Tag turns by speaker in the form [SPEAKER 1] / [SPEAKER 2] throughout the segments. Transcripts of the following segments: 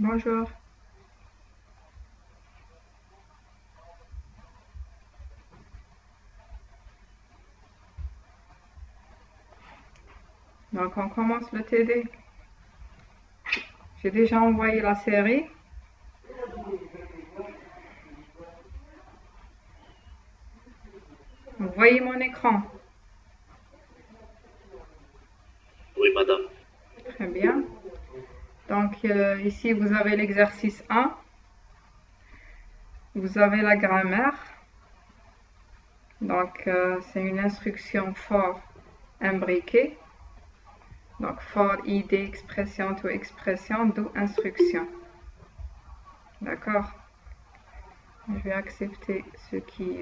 [SPEAKER 1] Bonjour. Donc, on commence le TD. J'ai déjà envoyé la série. Vous voyez mon écran?
[SPEAKER 2] Oui, madame.
[SPEAKER 1] Très bien. Donc, ici, vous avez l'exercice 1. Vous avez la grammaire. Donc, c'est une instruction for imbriquée. Donc, for idée, expression to expression, d'où instruction. D'accord? Je vais accepter ce qui...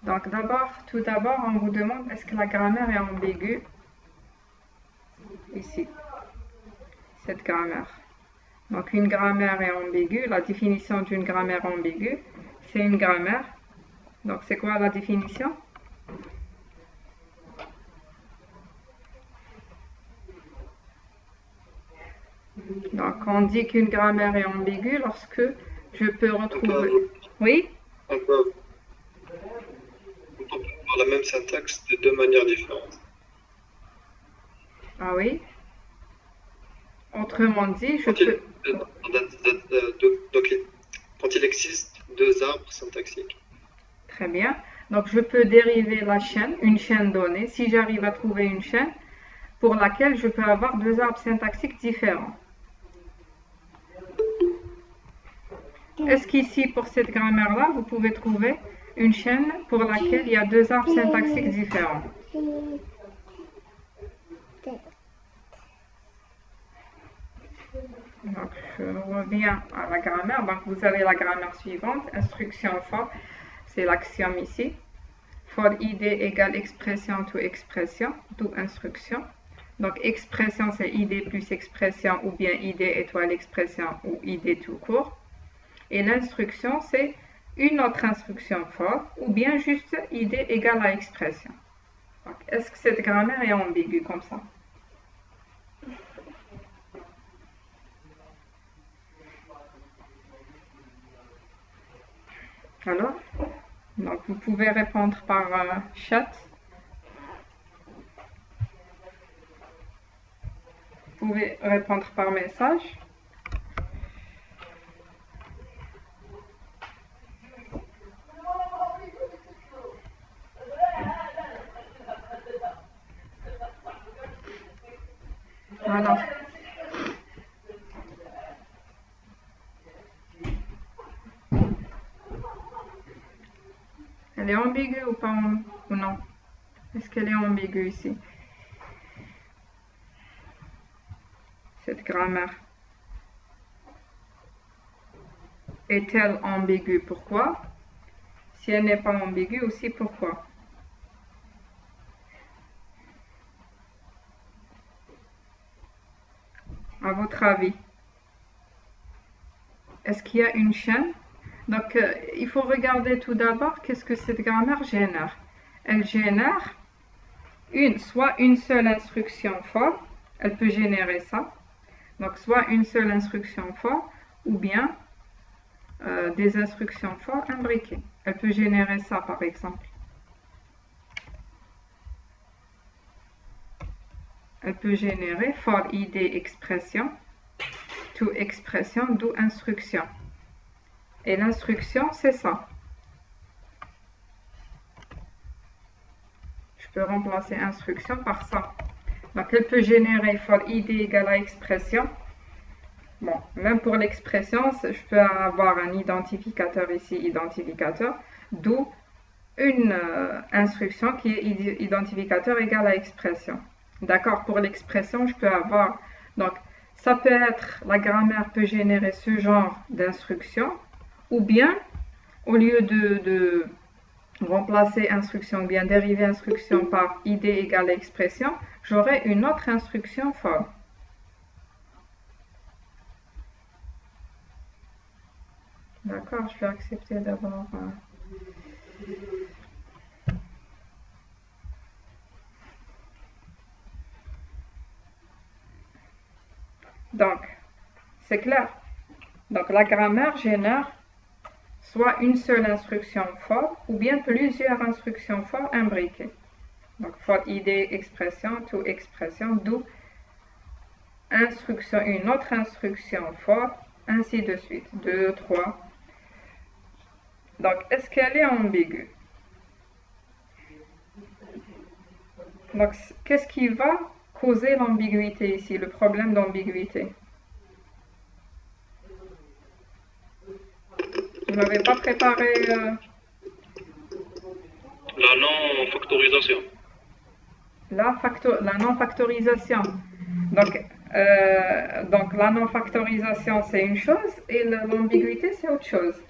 [SPEAKER 1] Donc, tout d'abord, on vous demande est-ce que la grammaire est ambiguë? Ici, cette grammaire. Donc, une grammaire est ambiguë. La définition d'une grammaire ambiguë, c'est une grammaire. Donc, c'est quoi la définition? Donc, on dit qu'une grammaire est ambiguë lorsque je peux retrouver... Oui?
[SPEAKER 2] On peut avoir la même syntaxe de deux manières différentes.
[SPEAKER 1] Ah oui? Autrement dit, je peux...
[SPEAKER 2] Quand il existe deux arbres syntaxiques.
[SPEAKER 1] Très bien. Donc, je peux dériver la chaîne, une chaîne donnée, si j'arrive à trouver une chaîne pour laquelle je peux avoir deux arbres syntaxiques différents. Est-ce qu'ici, pour cette grammaire-là, vous pouvez trouver une chaîne pour laquelle il y a deux arbres syntaxiques différents? Donc, je reviens à la grammaire. Donc, vous avez la grammaire suivante. Instruction for, c'est l'axiome ici. For idée égale expression to expression, d'où instruction. Donc, expression, c'est idée plus expression, ou bien idée étoile expression, ou idée tout court. Et l'instruction, c'est une autre instruction for, ou bien juste idée égale à expression. Est-ce que cette grammaire est ambiguë comme ça? Alors, donc vous pouvez répondre par chat. Vous pouvez répondre par message. Voilà. Elle est ambiguë ou pas ou non? Est-ce qu'elle est ambiguë ici? Cette grammaire. Est-elle ambiguë? Pourquoi? Si elle n'est pas ambiguë aussi, pourquoi? À votre avis, est-ce qu'il y a une chaîne? Donc, il faut regarder tout d'abord qu'est-ce que cette grammaire génère. Elle génère soit une seule instruction for, elle peut générer ça. Donc, soit une seule instruction for, ou bien des instructions for imbriquées. Elle peut générer ça, par exemple. Elle peut générer for idée expression, to expression, d'où instruction. Et l'instruction, c'est ça. Je peux remplacer instruction par ça. Donc, elle peut générer for idée égale à expression. Bon, même pour l'expression, je peux avoir un identificateur ici, identificateur, d'où une instruction qui est identificateur égal à expression. D'accord, pour l'expression, je peux avoir... Donc, ça peut être, la grammaire peut générer ce genre d'instruction, ou bien, au lieu de remplacer instruction, ou bien dériver instruction par idée égale à expression, j'aurai une autre instruction for. D'accord, je vais accepter d'abord... Donc, c'est clair. Donc, la grammaire génère soit une seule instruction for ou bien plusieurs instructions for imbriquées. Donc, for idée, expression, to expression, d'où instruction, une autre instruction for, ainsi de suite. 2, 3. Donc, est-ce qu'elle est ambiguë? Donc, qu'est-ce qui va causer l'ambiguïté ici, le problème d'ambiguïté? Vous n'avez pas préparé
[SPEAKER 2] La non-factorisation.
[SPEAKER 1] la non-factorisation. Donc, la non-factorisation, c'est une chose et l'ambiguïté, c'est autre chose.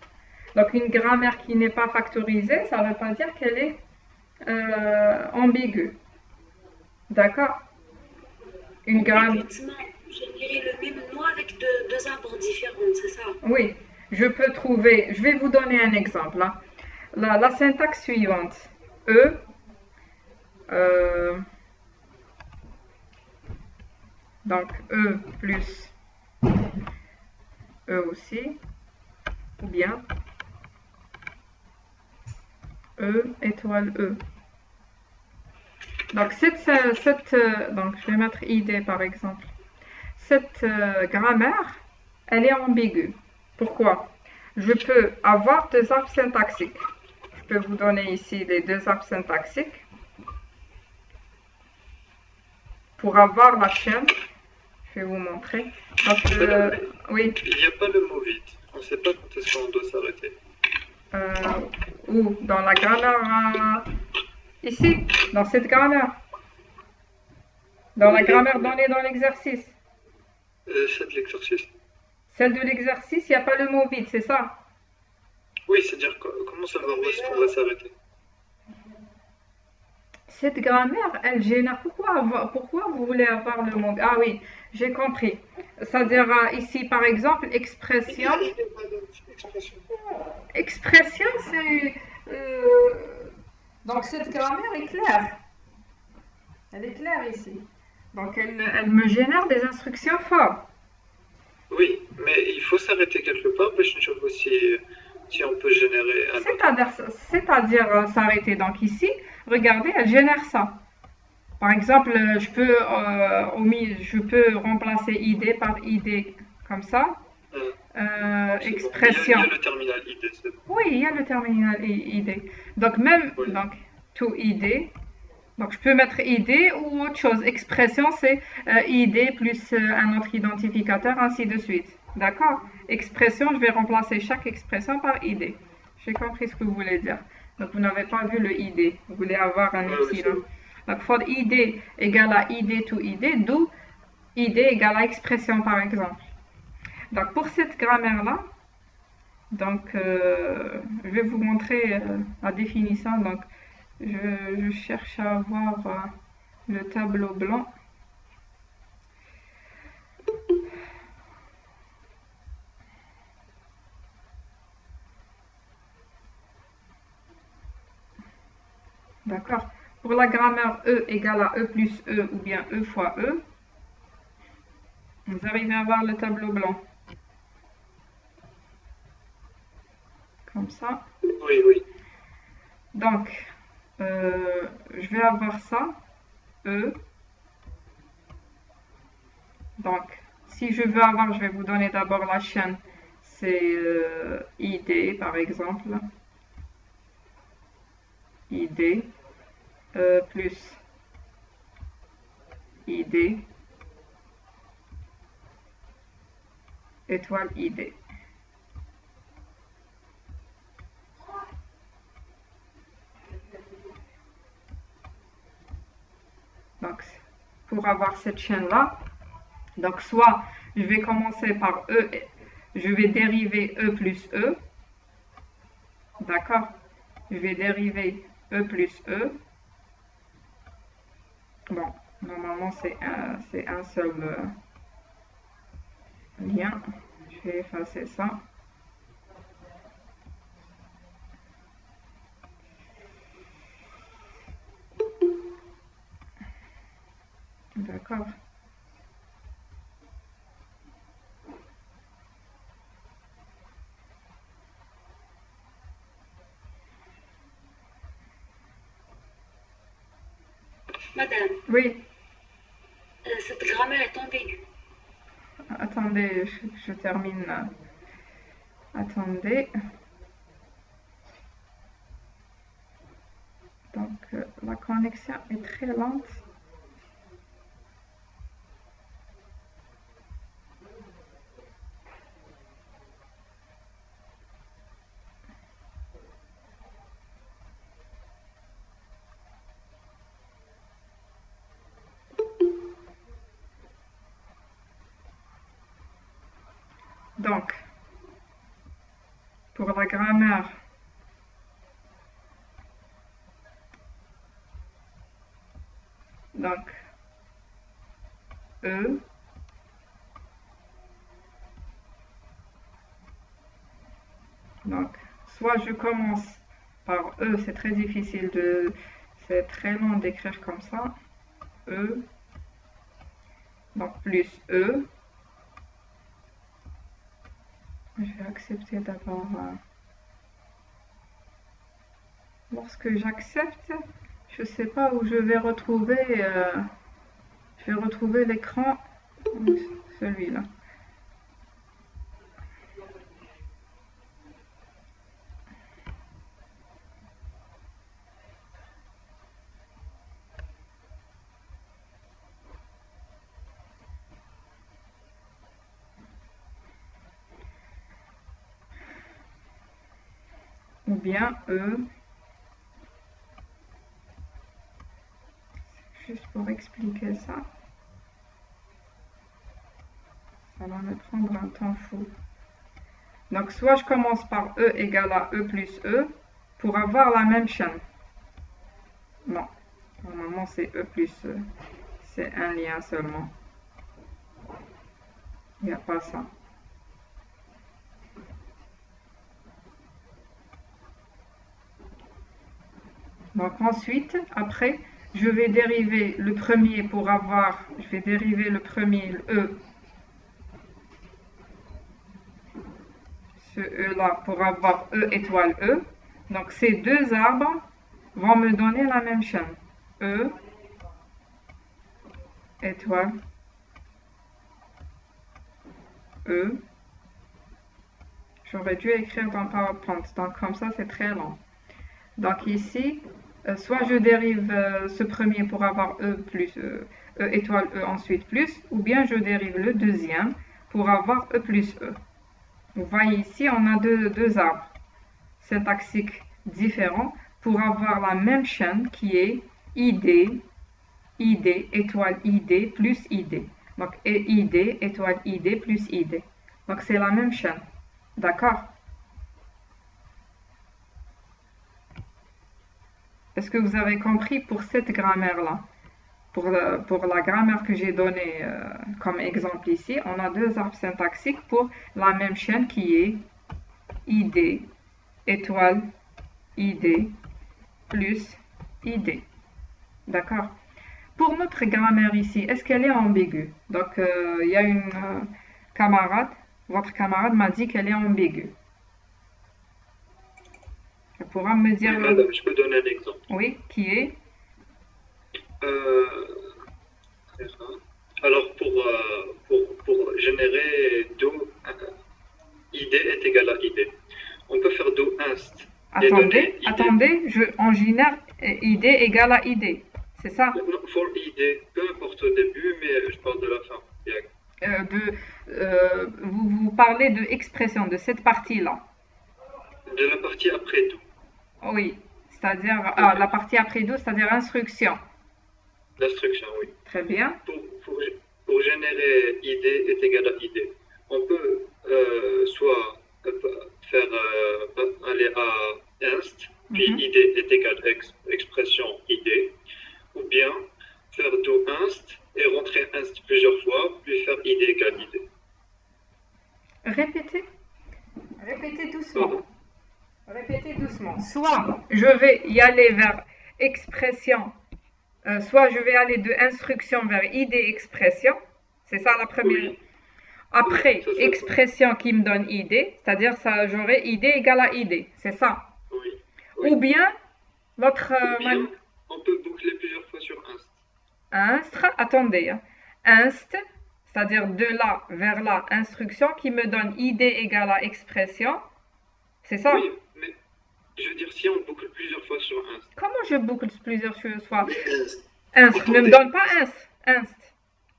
[SPEAKER 1] Donc, une grammaire qui n'est pas factorisée, ça ne veut pas dire qu'elle est ambiguë. D'accord? Une grammaire.
[SPEAKER 3] Générer le même nom avec deux arbres différents, c'est ça?
[SPEAKER 1] Oui, je peux trouver. Je vais vous donner un exemple. Hein. La syntaxe suivante. E. Donc, E plus E aussi. Ou bien E étoile E. Donc, donc je vais mettre ID par exemple. Cette grammaire, elle est ambiguë. Pourquoi? Je peux avoir deux arbres syntaxiques. Je peux vous donner ici les deux arbres syntaxiques. Pour avoir la chaîne, je vais vous montrer. Donc, oui.
[SPEAKER 2] Il n'y a pas le mot vide. On ne sait pas quand est-ce qu'on doit s'arrêter.
[SPEAKER 1] Où? Dans la grammaire ici, dans cette grammaire. Dans la grammaire donnée dans l'exercice.
[SPEAKER 2] Celle de l'exercice.
[SPEAKER 1] Celle de l'exercice, il n'y a pas le mot vide, c'est ça?
[SPEAKER 2] Oui, c'est-à-dire comment savoir où est-ce qu'on va s'arrêter?
[SPEAKER 1] Cette grammaire, elle génère. Pourquoi vous voulez avoir le mot? Ah oui, j'ai compris. C'est-à-dire ici, par exemple, expression. Expression, c'est. Donc cette grammaire est claire. Elle est claire ici. Donc elle me génère des instructions fortes.
[SPEAKER 2] Oui, mais il faut s'arrêter quelque part, mais je ne sais pas si on peut générer un.
[SPEAKER 1] C'est-à-dire s'arrêter. Donc ici, regardez, elle génère ça. Par exemple, je peux remplacer ID par ID comme ça. Expression.
[SPEAKER 2] Il y a le terminal ID, c'est bon.
[SPEAKER 1] Oui, il y a le terminal ID. Donc même,
[SPEAKER 2] Oui.
[SPEAKER 1] donc to ID. Donc je peux mettre ID ou autre chose. Expression, c'est ID plus un autre identificateur, ainsi de suite. D'accord? Expression, je vais remplacer chaque expression par ID. J'ai compris ce que vous voulez dire. Donc vous n'avez pas vu le ID. Vous voulez avoir un epsilon. Donc for ID égale à ID to ID, d'où ID égale à expression par exemple. Donc pour cette grammaire-là, donc je vais vous montrer la définition. Donc je cherche à avoir le tableau blanc. D'accord. Pour la grammaire E égale à E plus E ou bien E fois E, vous arrivez à voir le tableau blanc. Comme ça.
[SPEAKER 2] Oui, oui.
[SPEAKER 1] Donc, je vais avoir ça, E. Donc, si je veux avoir, je vais vous donner d'abord la chaîne. C'est ID, par exemple. ID plus ID étoile ID. Donc, pour avoir cette chaîne-là, donc soit je vais commencer par E, je vais dériver E plus E. D'accord? Je vais dériver E plus E. Bon, normalement c'est un seul lien. Je vais effacer ça. D'accord.
[SPEAKER 3] Madame,
[SPEAKER 1] Oui,
[SPEAKER 3] cette grammaire est ambiguë.
[SPEAKER 1] attendez, je termine. Attendez. Donc, la connexion est très lente. Donc, pour la grammaire, donc, E, donc, soit je commence par E, c'est très difficile c'est très long d'écrire comme ça, E, donc plus E, je vais accepter d'abord, lorsque j'accepte, je ne sais pas où je vais retrouver l'écran, celui-là. Ou bien E, juste pour expliquer ça, ça va me prendre un temps fou. Donc soit je commence par E égale à E plus E pour avoir la même chaîne. Non, normalement c'est E plus E, c'est un lien seulement. Il n'y a pas ça. Donc ensuite, après, je vais dériver le premier pour avoir, je vais dériver le premier, le E, ce E-là, pour avoir E étoile E. Donc ces deux arbres vont me donner la même chaîne. E étoile E. J'aurais dû écrire dans PowerPoint, donc comme ça c'est très long. Donc ici, soit je dérive ce premier pour avoir E plus E étoile E ensuite plus, ou bien je dérive le deuxième pour avoir E plus E. Vous voyez ici, on a deux arbres syntaxiques différents pour avoir la même chaîne qui est ID, ID étoile ID plus ID. Donc ID étoile ID plus ID. Donc c'est la même chaîne. D'accord? Est-ce que vous avez compris pour cette grammaire-là? Pour la grammaire que j'ai donnée comme exemple ici, on a deux arbres syntaxiques pour la même chaîne qui est ID, étoile, ID, plus ID. D'accord? Pour notre grammaire ici, est-ce qu'elle est ambiguë? Donc, il y a une camarade, votre camarade m'a dit qu'elle est ambiguë. Elle pourra me dire...
[SPEAKER 2] Oui, madame, je peux donner un exemple.
[SPEAKER 1] Oui, qui est
[SPEAKER 2] alors, pour générer do id est égal à id, on peut faire do inst.
[SPEAKER 1] Attendez, on génère id égale à id. C'est ça?
[SPEAKER 2] Non, for id, peu importe au début, mais je parle de la fin.
[SPEAKER 1] Vous parlez de expression, de cette partie-là.
[SPEAKER 2] De la partie après do.
[SPEAKER 1] Oui, c'est-à-dire la partie après do, c'est-à-dire instruction.
[SPEAKER 2] L'instruction, oui.
[SPEAKER 1] Très bien.
[SPEAKER 2] Pour générer id est égal à id, on peut soit faire aller à inst, puis id est égal à expression id, ou bien faire do inst et rentrer inst plusieurs fois, puis faire id égale id.
[SPEAKER 1] Répétez doucement. Pardon? Répétez doucement. Soit je vais y aller vers expression, soit je vais aller de instruction vers id expression. C'est ça la première. Oui. Après, oui, expression qui me donne id, c'est-à-dire ça, j'aurai id égale à id. C'est ça.
[SPEAKER 2] Oui.
[SPEAKER 1] Ou bien,
[SPEAKER 2] on peut boucler plusieurs fois sur inst.
[SPEAKER 1] attendez, hein, inst, c'est-à-dire de là vers là, instruction qui me donne id égale à expression. C'est ça?
[SPEAKER 2] Oui, mais je veux dire, si on boucle plusieurs fois sur inst.
[SPEAKER 1] Comment je boucle plusieurs fois?
[SPEAKER 4] Mais
[SPEAKER 1] Inst ne me donne pas inst.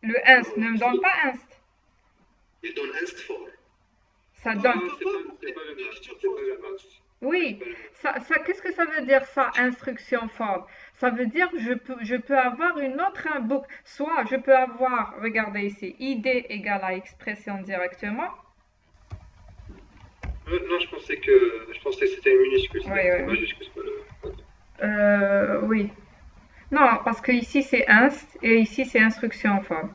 [SPEAKER 1] Le inst ne me donne pas inst.
[SPEAKER 4] il donne inst for.
[SPEAKER 1] Ça donne.
[SPEAKER 2] C'est pas le même. C'est pas le même.
[SPEAKER 1] Oui, qu'est-ce que ça veut dire ça, instruction for? Ça veut dire que je peux avoir une autre boucle. Soit je peux avoir, regardez ici, id égale à expression directement.
[SPEAKER 2] Non, je pensais que c'était une minuscule.
[SPEAKER 1] Oui,
[SPEAKER 2] C'est
[SPEAKER 1] oui.
[SPEAKER 2] majuscule, c'est pas le.
[SPEAKER 1] Oui. Non, parce que ici c'est inst et ici c'est instruction for.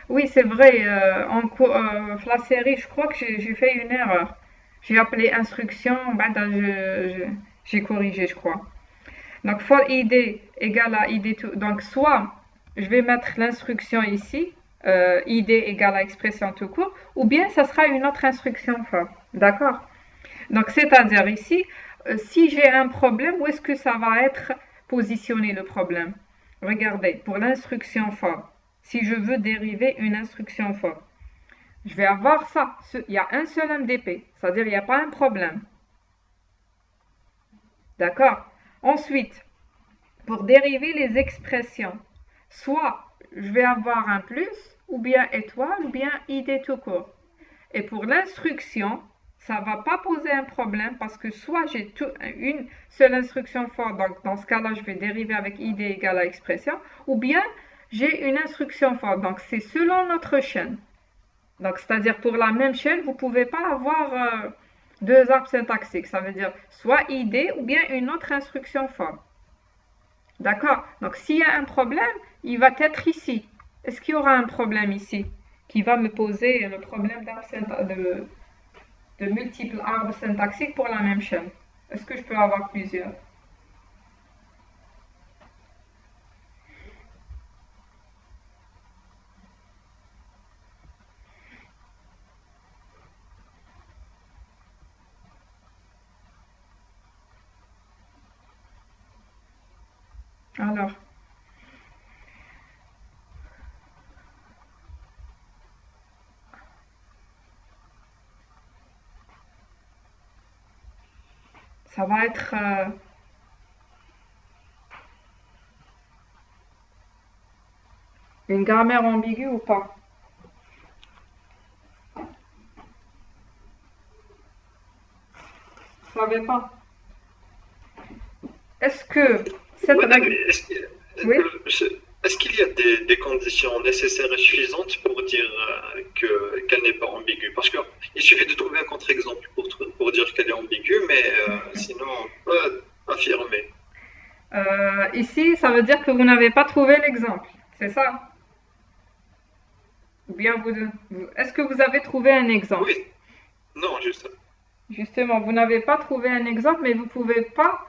[SPEAKER 1] Oui, c'est vrai. La série, je crois que j'ai fait une erreur. J'ai appelé instruction, j'ai corrigé, je crois. Donc, for id égale à id tout. Donc, soit je vais mettre l'instruction ici, id égale à expression tout court, ou bien ça sera une autre instruction for. D'accord? Donc, c'est-à-dire ici, si j'ai un problème, où est-ce que ça va être positionné le problème? Regardez, pour l'instruction for, si je veux dériver une instruction for, je vais avoir ça. Il y a un seul MDP, c'est-à-dire il n'y a pas un problème. D'accord? Ensuite, pour dériver les expressions, soit je vais avoir un plus, ou bien étoile, ou bien id tout court. Et pour l'instruction, ça ne va pas poser un problème parce que soit j'ai une seule instruction for, donc dans ce cas-là, je vais dériver avec id égale à expression, ou bien j'ai une instruction for, donc c'est selon notre chaîne. Donc, c'est-à-dire pour la même chaîne, vous ne pouvez pas avoir deux arbres syntaxiques. Ça veut dire soit id ou bien une autre instruction for. D'accord? Donc, s'il y a un problème, il va être ici. Est-ce qu'il y aura un problème ici qui va me poser le problème de multiples arbres syntaxiques pour la même chaîne? Est-ce que je peux avoir plusieurs? Alors, ça va être une grammaire ambiguë ou pas? Vous ne savez pas. Est-ce que cette
[SPEAKER 2] Ouais,
[SPEAKER 1] règle...
[SPEAKER 2] mais
[SPEAKER 1] Oui.
[SPEAKER 2] Est-ce qu'il y a des conditions nécessaires et suffisantes pour dire qu'elle n'est pas ambiguë? Parce qu'il suffit de trouver un contre-exemple pour dire qu'elle est ambiguë, mais sinon, on peut affirmer.
[SPEAKER 1] Ici, ça veut dire que vous n'avez pas trouvé l'exemple. C'est ça? Ou bien est-ce que vous avez trouvé un exemple?
[SPEAKER 2] Oui. Non, juste.
[SPEAKER 1] Justement, vous n'avez pas trouvé un exemple, mais vous ne pouvez pas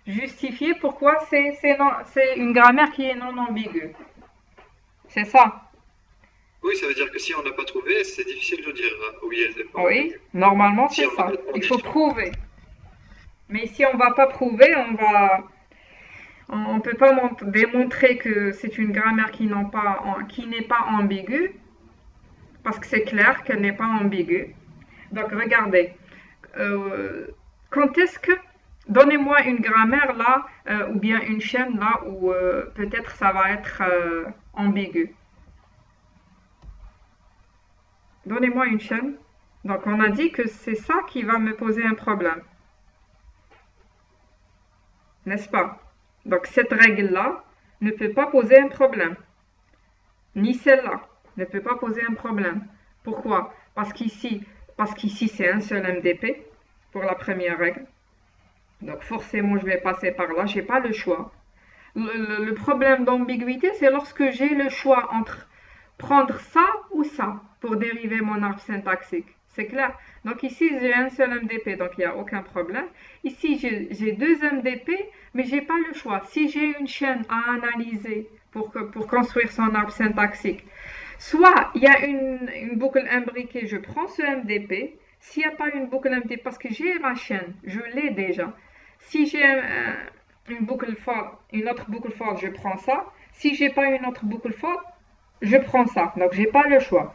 [SPEAKER 1] justifier pourquoi c'est une grammaire qui est non ambiguë. C'est ça?
[SPEAKER 2] Oui, ça veut dire que si on n'a pas trouvé, c'est difficile de dire oui, elle n'est pas
[SPEAKER 1] Oui,
[SPEAKER 2] ambiguë.
[SPEAKER 1] normalement
[SPEAKER 2] Si
[SPEAKER 1] c'est
[SPEAKER 2] on
[SPEAKER 1] ça.
[SPEAKER 2] a pas de
[SPEAKER 1] Il faut
[SPEAKER 2] condition.
[SPEAKER 1] prouver. Mais si on ne va pas prouver, on ne peut pas démontrer que c'est une grammaire qui n'est pas ambiguë, parce que c'est clair qu'elle n'est pas ambiguë. Donc regardez, quand est-ce que... Donnez-moi une grammaire là, ou bien une chaîne là, où peut-être ça va être ambigu. Donnez-moi une chaîne. Donc on a dit que c'est ça qui va me poser un problème. N'est-ce pas? Donc cette règle-là ne peut pas poser un problème. Ni celle-là ne peut pas poser un problème. Pourquoi? Parce qu'ici c'est un seul MDP pour la première règle. Donc forcément, je vais passer par là. Je n'ai pas le choix. Le problème d'ambiguïté, c'est lorsque j'ai le choix entre prendre ça ou ça pour dériver mon arbre syntaxique. C'est clair? Donc ici, j'ai un seul MDP, donc il n'y a aucun problème. Ici, j'ai deux MDP, mais je n'ai pas le choix. Si j'ai une chaîne à analyser pour construire son arbre syntaxique, soit il y a une boucle imbriquée, je prends ce MDP. S'il n'y a pas une boucle MDP, parce que j'ai ma chaîne, je l'ai déjà. Si j'ai une autre boucle for, je prends ça. Si j'ai pas une autre boucle for, je prends ça. Donc, j'ai pas le choix.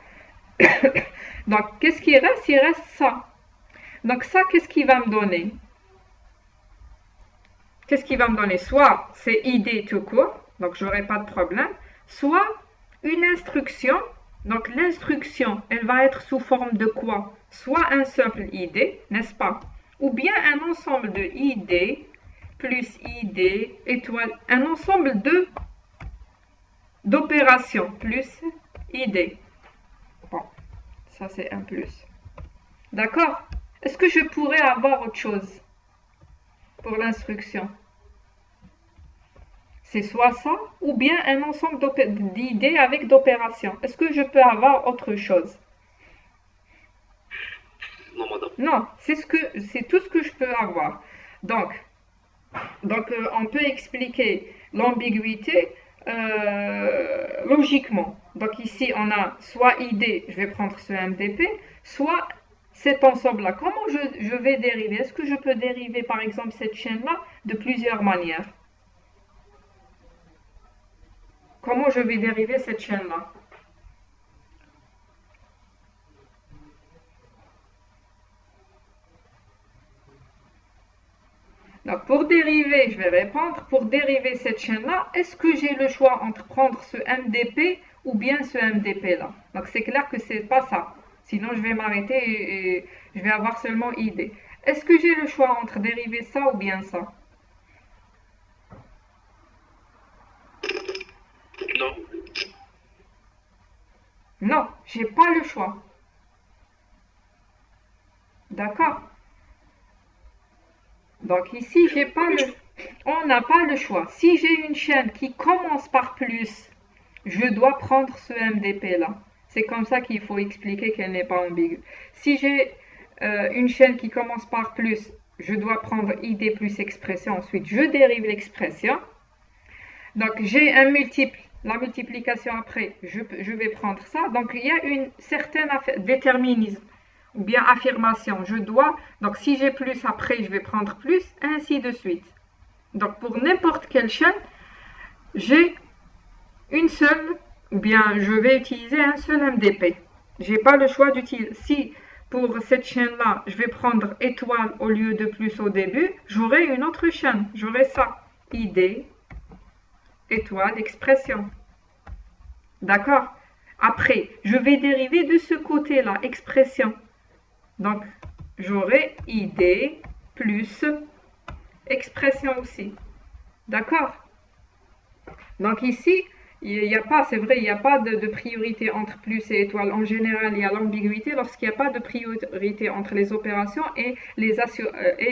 [SPEAKER 1] Donc, qu'est-ce qui reste? Il reste ça. Donc, ça, qu'est-ce qu'il va me donner? Qu'est-ce qu'il va me donner? Soit c'est ID tout court, donc j'aurai pas de problème, soit une instruction. Donc, l'instruction, elle va être sous forme de quoi? Soit un simple ID, n'est-ce pas? Ou bien un ensemble de ID plus ID, étoile, un ensemble d'opérations plus ID. Bon, ça c'est un plus. D'accord? Est-ce que je pourrais avoir autre chose pour l'instruction? C'est soit ça, ou bien un ensemble d'idées avec d'opérations. Est-ce que je peux avoir autre chose?
[SPEAKER 4] Non, madame.
[SPEAKER 1] Non, c'est tout ce que je peux avoir. Donc on peut expliquer l'ambiguïté logiquement. Donc ici, on a soit ID, je vais prendre ce MDP, soit cet ensemble-là. Comment je vais dériver? Est-ce que je peux dériver, par exemple, cette chaîne-là de plusieurs manières? Comment je vais dériver cette chaîne-là? Donc, pour dériver, je vais répondre, pour dériver cette chaîne-là, est-ce que j'ai le choix entre prendre ce MDP ou bien ce MDP-là? Donc, c'est clair que c'est pas ça. Sinon, je vais m'arrêter et je vais avoir seulement ID. Est-ce que j'ai le choix entre dériver ça ou bien ça?
[SPEAKER 4] Non.
[SPEAKER 1] Non, j'ai pas le choix. D'accord? Donc ici, on n'a pas le choix. Si j'ai une chaîne qui commence par plus, je dois prendre ce MDP-là. C'est comme ça qu'il faut expliquer qu'elle n'est pas ambiguë. Si j'ai une chaîne qui commence par plus, je dois prendre ID plus expression. Ensuite, je dérive l'expression. Donc, j'ai un multiple. La multiplication après, je vais prendre ça. Donc, il y a une certaine déterminisme ou bien affirmation. Je dois, donc si j'ai plus après, je vais prendre plus, ainsi de suite. Donc, pour n'importe quelle chaîne, j'ai une seule, ou bien je vais utiliser un seul MDP. Je n'ai pas le choix d'utiliser. Si pour cette chaîne-là, je vais prendre étoile au lieu de plus au début, j'aurai une autre chaîne. J'aurai ça. ID, étoile, expression. D'accord? Après, je vais dériver de ce côté-là, expression. Donc, j'aurai ID plus expression aussi. D'accord? Donc ici, il n'y a pas, c'est vrai, il n'y a pas de priorité entre plus et étoile. En général, il y a l'ambiguïté lorsqu'il n'y a pas de priorité entre les opérations et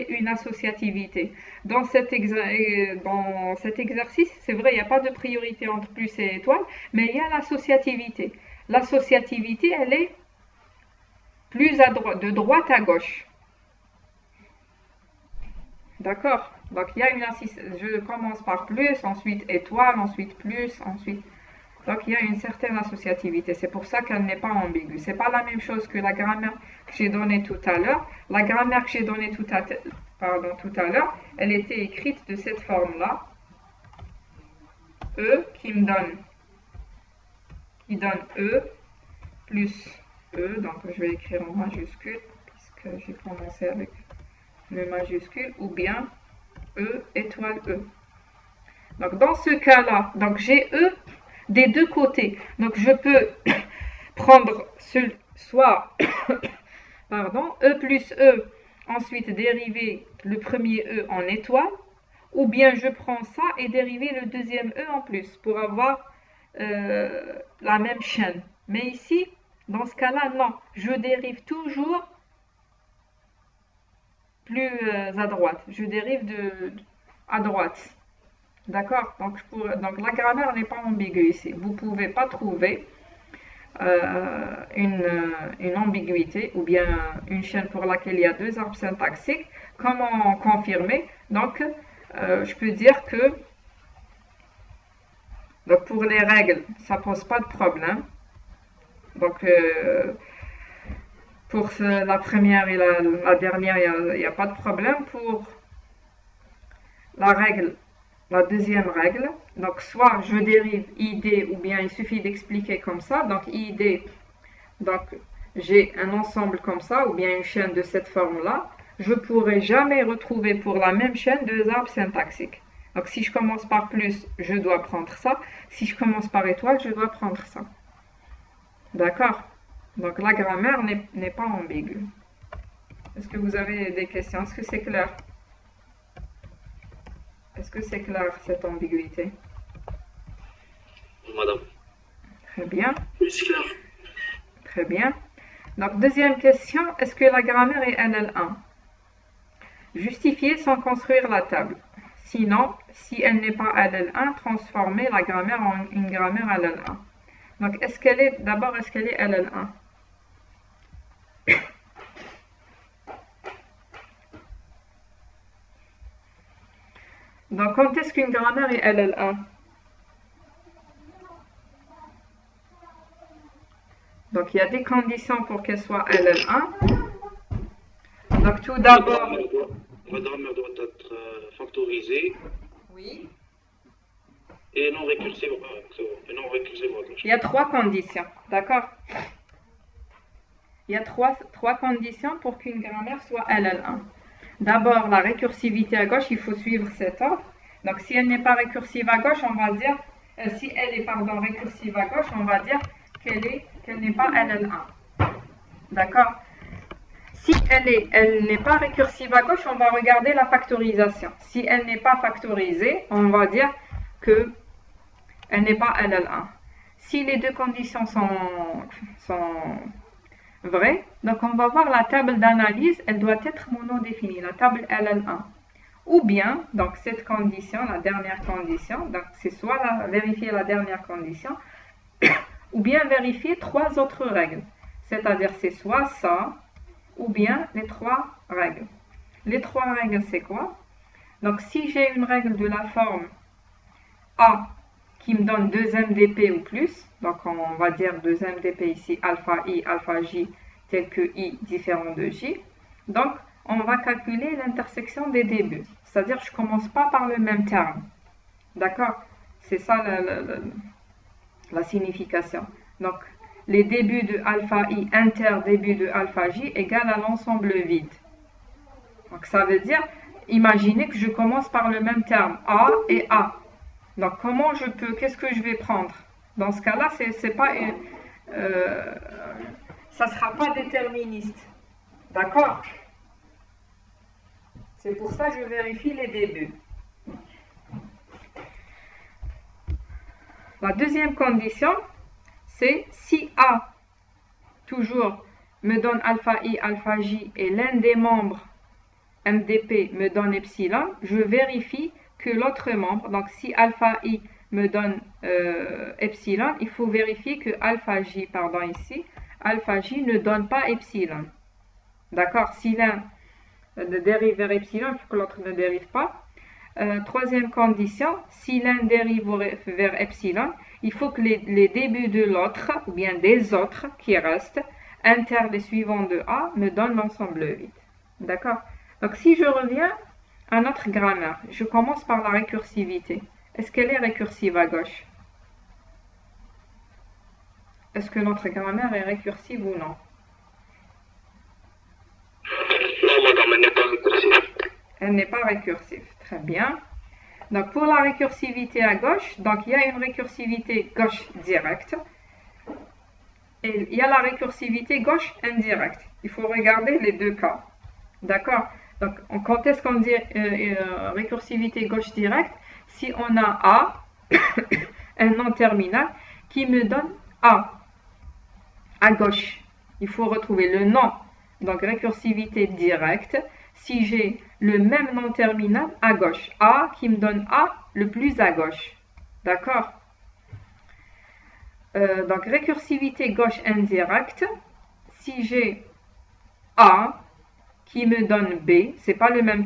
[SPEAKER 1] une associativité. Dans cet exercice, c'est vrai, il n'y a pas de priorité entre plus et étoile, mais il y a l'associativité. L'associativité, elle est plus de droite à gauche. D'accord? Donc, il y a je commence par plus, ensuite étoile, ensuite plus, ensuite... Donc, il y a une certaine associativité. C'est pour ça qu'elle n'est pas ambiguë. Ce n'est pas la même chose que la grammaire que j'ai donnée tout à l'heure. La grammaire que j'ai donnée tout à l'heure, elle était écrite de cette forme-là. E qui donne E plus E. Donc, je vais écrire en majuscule puisque j'ai commencé avec le majuscule, ou bien E étoile E. Donc, dans ce cas-là, donc j'ai E des deux côtés. Donc, je peux prendre soit E plus E, ensuite dériver le premier E en étoile, ou bien je prends ça et dériver le deuxième E en plus pour avoir la même chaîne. Mais ici, dans ce cas-là, non. Je dérive toujours plus à droite. Je dérive à droite. D'accord? Donc, la grammaire n'est pas ambiguë ici. Vous ne pouvez pas trouver une ambiguïté ou bien une chaîne pour laquelle il y a deux arbres syntaxiques. Comment confirmer? Donc, je peux dire que pour les règles, ça ne pose pas de problème. Donc, pour la première et la dernière, il n'y a pas de problème. Pour la règle la deuxième règle. Donc, soit je dérive ID ou bien il suffit d'expliquer comme ça. Donc, ID, donc j'ai un ensemble comme ça ou bien une chaîne de cette forme-là. Je ne pourrai jamais retrouver pour la même chaîne deux arbres syntaxiques. Donc, si je commence par plus, je dois prendre ça. Si je commence par étoile, je dois prendre ça. D'accord? Donc, la grammaire n'est pas ambiguë. Est-ce que vous avez des questions? Est-ce que c'est clair? Est-ce que c'est clair, cette ambiguïté?
[SPEAKER 2] Madame.
[SPEAKER 1] Très bien.
[SPEAKER 2] Oui, c'est clair.
[SPEAKER 1] Très bien. Donc, deuxième question. Est-ce que la grammaire est LL1? Justifier sans construire la table. Sinon, si elle n'est pas LL1, transformer la grammaire en une grammaire LL1. Donc, d'abord, est-ce qu'elle est LL1? Donc, quand est-ce qu'une grammaire est LL1? Donc, il y a des conditions pour qu'elle soit LL1. Donc, tout d'abord...
[SPEAKER 2] La grammaire doit être factorisée.
[SPEAKER 1] Oui.
[SPEAKER 2] Et non récursive.
[SPEAKER 1] Il y a trois conditions, d'accord? Il y a trois conditions pour qu'une grammaire soit LL1. D'abord, la récursivité à gauche, il faut suivre cet ordre. Donc, si elle n'est pas récursive à gauche, on va dire, si elle est, récursive à gauche, on va dire qu'elle n'est pas LL1. D'accord? Si elle n'est pas récursive à gauche, on va regarder la factorisation. Si elle n'est pas factorisée, on va dire que elle n'est pas LL1. Si les deux conditions sont vraies, donc on va voir la table d'analyse, elle doit être monodéfinie, la table LL1. Ou bien, donc cette condition, la dernière condition, donc c'est soit vérifier la dernière condition, ou bien vérifier trois autres règles. C'est-à-dire c'est soit ça, ou bien les trois règles. Les trois règles, c'est quoi? Donc si j'ai une règle de la forme A qui me donne 2 MDP ou plus, donc on va dire 2 MDP ici, alpha I, alpha J, tel que I différent de J. Donc, on va calculer l'intersection des débuts. C'est-à-dire, je ne commence pas par le même terme. D'accord? C'est ça la signification. Donc, les débuts de alpha I inter début de alpha J égale à l'ensemble vide. Donc, ça veut dire, imaginez que je commence par le même terme, A et A. Donc, qu'est-ce que je vais prendre? Dans ce cas-là, ça ne sera pas déterministe. D'accord? C'est pour ça que je vérifie les débuts. La deuxième condition, c'est si A, toujours, me donne alpha I, alpha J, et l'un des membres MDP me donne epsilon, je vérifie que l'autre membre, donc si alpha I me donne epsilon, il faut vérifier que alpha J ne donne pas epsilon. D'accord? Si l'un dérive vers epsilon, il faut que l'autre ne dérive pas. Troisième condition, si l'un dérive vers epsilon, il faut que les débuts de l'autre, ou bien des autres qui restent, inter les suivants de A, me donnent l'ensemble vide. D'accord? Donc si je reviens à notre grammaire, je commence par la récursivité. Est-ce qu'elle est récursive à gauche? Est-ce que notre grammaire est récursive ou non?
[SPEAKER 2] Non, madame, elle n'est pas récursive.
[SPEAKER 1] Elle n'est pas récursive. Très bien. Donc pour la récursivité à gauche, donc il y a une récursivité gauche directe et il y a la récursivité gauche indirecte. Il faut regarder les deux cas. D'accord? Donc quand est-ce qu'on dit récursivité gauche directe? Si on a A, un nom terminal, qui me donne A à gauche. Il faut retrouver le nom. Donc récursivité directe. Si j'ai le même nom terminal à gauche, A qui me donne A le plus à gauche. D'accord? Donc récursivité gauche indirecte. Si j'ai A qui me donne B, c'est pas le même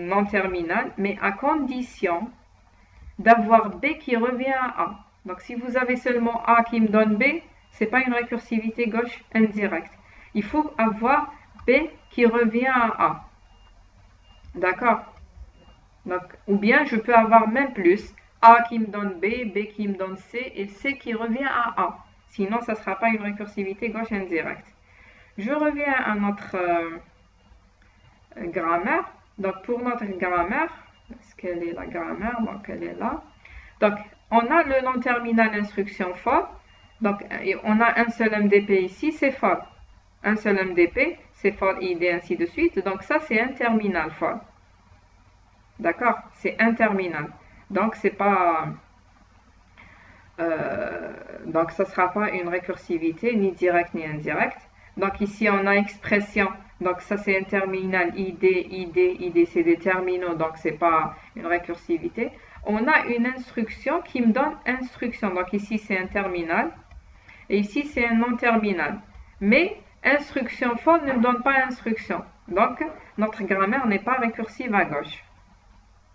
[SPEAKER 1] nom terminal, mais à condition d'avoir B qui revient à A. Donc si vous avez seulement A qui me donne B, c'est pas une récursivité gauche indirecte. Il faut avoir B qui revient à A. D'accord? Donc, ou bien je peux avoir même plus. A qui me donne B, B qui me donne C, et C qui revient à A. Sinon, ça ne sera pas une récursivité gauche indirecte. Je reviens à notre grammaire. Donc, pour notre grammaire, est-ce qu'elle est la grammaire? Donc, elle est là. Donc, on a le nom terminal instruction for. Donc, on a un seul MDP ici, c'est for. Un seul MDP, c'est for ID, ainsi de suite. Donc, ça, c'est un terminal for. D'accord? C'est un terminal. Donc, c'est pas... donc, ça ne sera pas une récursivité, ni directe, ni indirecte. Donc, ici, on a expression. Donc, ça, c'est un terminal ID, ID, ID, c'est des terminaux. Donc, ce n'est pas une récursivité. On a une instruction qui me donne instruction. Donc, ici, c'est un terminal. Et ici, c'est un non-terminal. Mais, instruction for ne me donne pas instruction. Donc, notre grammaire n'est pas récursive à gauche.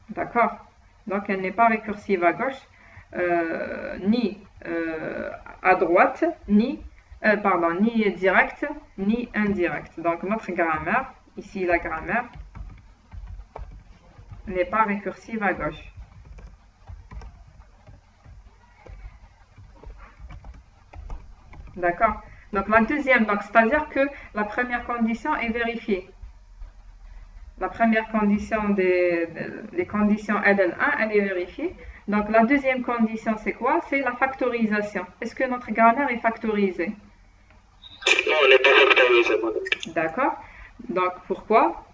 [SPEAKER 1] D'accord? Donc, elle n'est pas récursive à gauche, ni à droite, ni directe, ni indirecte. Donc, notre grammaire, ici la grammaire, n'est pas récursive à gauche. D'accord? Donc, la deuxième, c'est-à-dire que la première condition est vérifiée. La première condition des conditions LL1, elle est vérifiée. Donc, la deuxième condition, c'est quoi? C'est la factorisation. Est-ce que notre grammaire est factorisée?
[SPEAKER 2] Non, elle n'est pas factorisée.
[SPEAKER 1] D'accord. Donc, pourquoi?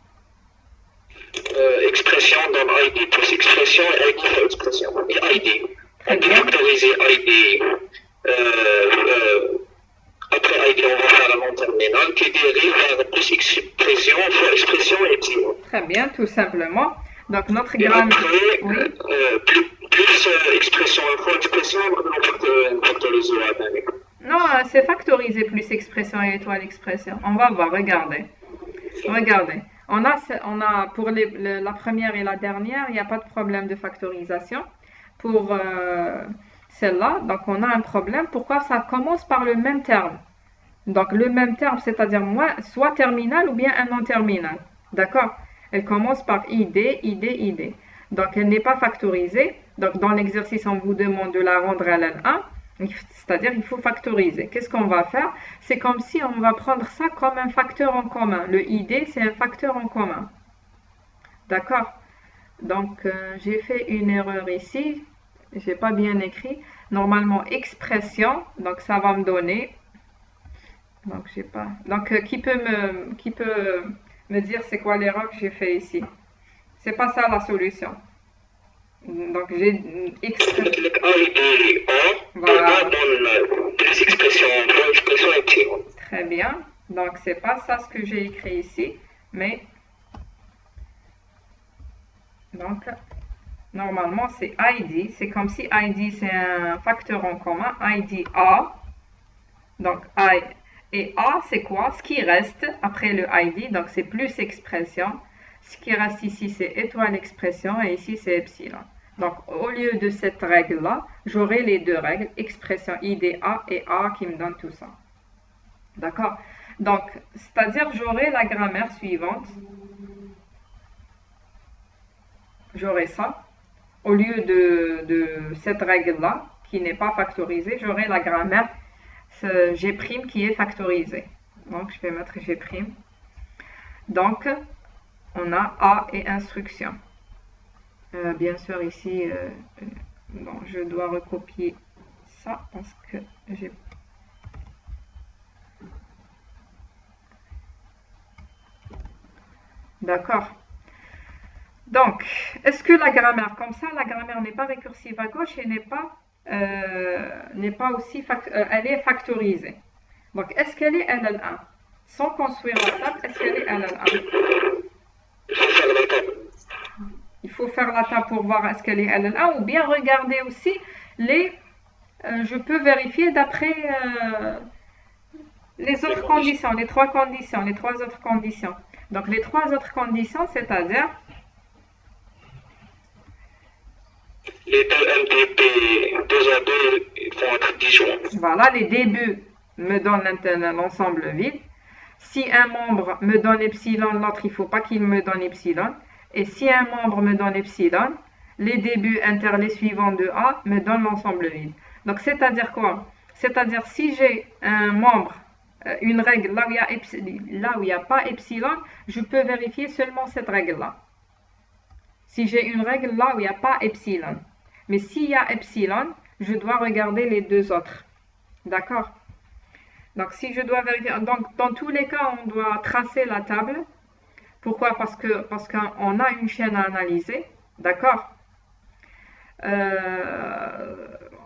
[SPEAKER 2] Expression dans ID plus expression et ID plus expression. Et ID.
[SPEAKER 1] Très
[SPEAKER 2] On peut
[SPEAKER 1] bien.
[SPEAKER 2] factoriser ID. Après ID, on va faire un terminal qui dérive vers plus expression, fois expression et epsilon.
[SPEAKER 1] Très bien, tout simplement. Donc, notre
[SPEAKER 2] Et
[SPEAKER 1] grammaire...
[SPEAKER 2] après,
[SPEAKER 1] Oui.
[SPEAKER 2] plus expression, fois expression, on va factoriser la même.
[SPEAKER 1] Non, c'est factorisé plus expression et étoile expression. On va voir, regardez. Regardez. On a pour la première et la dernière, il n'y a pas de problème de factorisation. Pour celle-là, donc on a un problème. Pourquoi? Ça commence par le même terme. Donc le même terme, c'est-à-dire soit terminal ou bien un non-terminal. D'accord? Elle commence par ID, ID, ID. Donc elle n'est pas factorisée. Donc dans l'exercice, on vous demande de la rendre LL1. C'est-à-dire il faut factoriser. Qu'est-ce qu'on va faire? C'est comme si on va prendre ça comme un facteur en commun. Le ID, c'est un facteur en commun. D'accord? Donc, j'ai fait une erreur ici. Je n'ai pas bien écrit. Normalement, expression. Donc, ça va me donner. Donc, j'ai pas. Donc, qui peut me dire c'est quoi l'erreur que j'ai fait ici? C'est pas ça la solution. Donc, j'ai expression. Voilà.
[SPEAKER 2] Plus expression, fois expression et epsilon.
[SPEAKER 1] Très bien. Donc, c'est pas ça ce que j'ai écrit ici. Mais, donc, normalement, c'est ID. C'est comme si ID, c'est un facteur en commun. ID A. Donc, I et A, c'est quoi? Ce qui reste après le ID. Donc, c'est plus expression. Ce qui reste ici, c'est étoile expression. Et ici, c'est epsilon. Donc, au lieu de cette règle-là, j'aurai les deux règles. Expression ID A et A qui me donnent tout ça. D'accord? Donc, c'est-à-dire, j'aurai la grammaire suivante. J'aurai ça. Au lieu de cette règle-là, qui n'est pas factorisée, j'aurai la grammaire G' qui est factorisée. Donc, je vais mettre G'. Donc, on a A et instruction. Bien sûr, ici, bon, je dois recopier ça parce que j'ai... D'accord. Donc, est-ce que la grammaire, comme ça, la grammaire n'est pas récursive à gauche et n'est pas aussi, elle est factorisée. Donc, est-ce qu'elle est LL1? Sans construire la table, est-ce qu'elle est LL1? Il faut faire la table pour voir est-ce qu'elle est LL1 ou bien regarder aussi je peux vérifier d'après les autres conditions, les trois autres conditions. Donc, les trois autres conditions, c'est-à-dire
[SPEAKER 2] les deux MDP 2 à 2 vont être disjoints.
[SPEAKER 1] Voilà, les débuts me donnent l'ensemble vide. Si un membre me donne epsilon, l'autre, il ne faut pas qu'il me donne epsilon. Et si un membre me donne epsilon, les débuts inter les suivants de A me donnent l'ensemble vide. Donc, c'est-à-dire quoi? C'est-à-dire, si j'ai un membre, une règle là où il n'y a pas epsilon, je peux vérifier seulement cette règle-là. Si j'ai une règle là où il n'y a pas epsilon. Mais s'il y a epsilon, je dois regarder les deux autres. D'accord? Donc, si je dois vérifier, donc dans tous les cas, on doit tracer la table. Pourquoi? Parce qu'on a une chaîne à analyser. D'accord?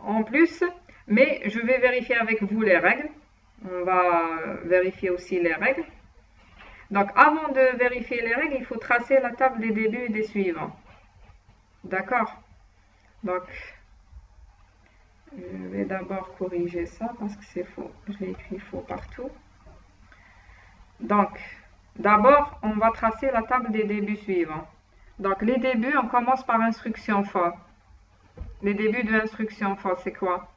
[SPEAKER 1] En plus, mais je vais vérifier avec vous les règles. On va vérifier aussi les règles. Donc, avant de vérifier les règles, il faut tracer la table des débuts et des suivants. D'accord? Donc, je vais d'abord corriger ça parce que c'est faux. J'ai écrit faux partout. Donc, d'abord, on va tracer la table des débuts suivants. Donc, les débuts, on commence par instruction for. Les débuts de l'instruction for, c'est quoi?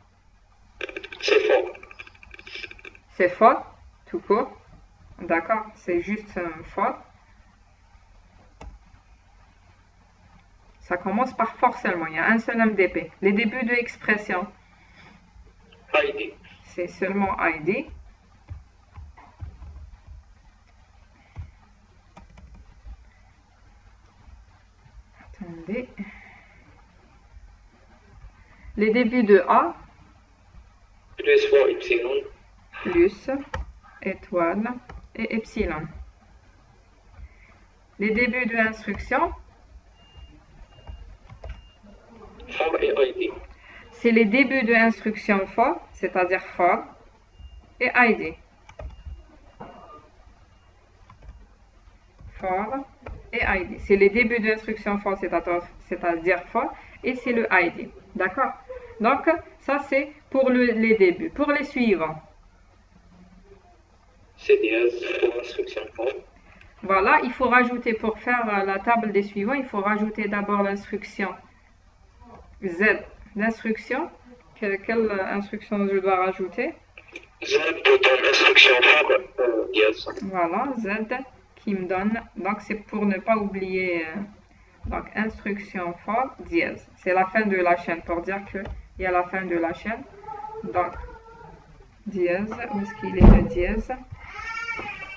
[SPEAKER 2] C'est faux.
[SPEAKER 1] C'est for, tout court. D'accord? C'est juste for. Ça commence par for seulement. Il y a un seul MDP. Les débuts de expression.
[SPEAKER 2] ID.
[SPEAKER 1] C'est seulement ID. Attendez. Les débuts de A.
[SPEAKER 2] Plus for epsilon.
[SPEAKER 1] Plus, étoile et epsilon. Les débuts de l'instruction.
[SPEAKER 2] For et ID.
[SPEAKER 1] C'est les débuts de l'instruction for, c'est-à-dire for et ID. For et ID. C'est les débuts de l'instruction for, c'est-à-dire for, et c'est le ID. D'accord? Donc, ça c'est pour les débuts. Pour les suivants.
[SPEAKER 2] C'est dièse pour l'instruction for.
[SPEAKER 1] Voilà, il faut rajouter, pour faire la table des suivants, il faut rajouter d'abord l'instruction Z. L'instruction, quelle instruction je dois rajouter?
[SPEAKER 2] Z dans l'instruction for dièse.
[SPEAKER 1] Voilà, Z qui me donne, donc c'est pour ne pas oublier, donc instruction for dièse. C'est la fin de la chaîne, pour dire qu'il y a la fin de la chaîne. Donc, dièse, où est-ce qu'il est le dièse?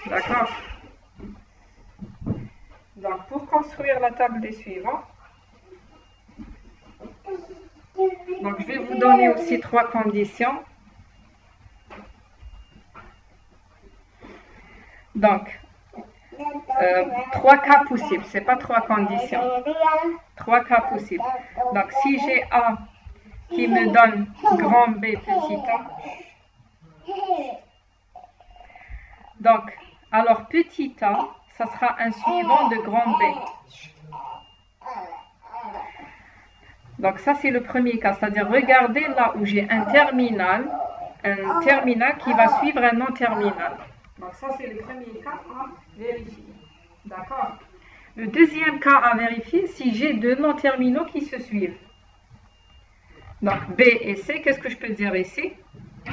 [SPEAKER 1] D'accord. Donc, pour construire la table des suivants, donc je vais vous donner aussi trois conditions. Donc, trois cas possibles, c'est pas trois conditions. Trois cas possibles. Donc, si j'ai A qui me donne grand B petit a, donc, alors petit a, ça sera un suivant de grand B. Donc, ça c'est le premier cas, c'est-à-dire regardez là où j'ai un terminal qui va suivre un non-terminal. Donc, ça c'est le premier cas à vérifier. D'accord? Le deuxième cas à vérifier, si j'ai deux non-terminaux qui se suivent. Donc, B et C, qu'est-ce que je peux dire ici?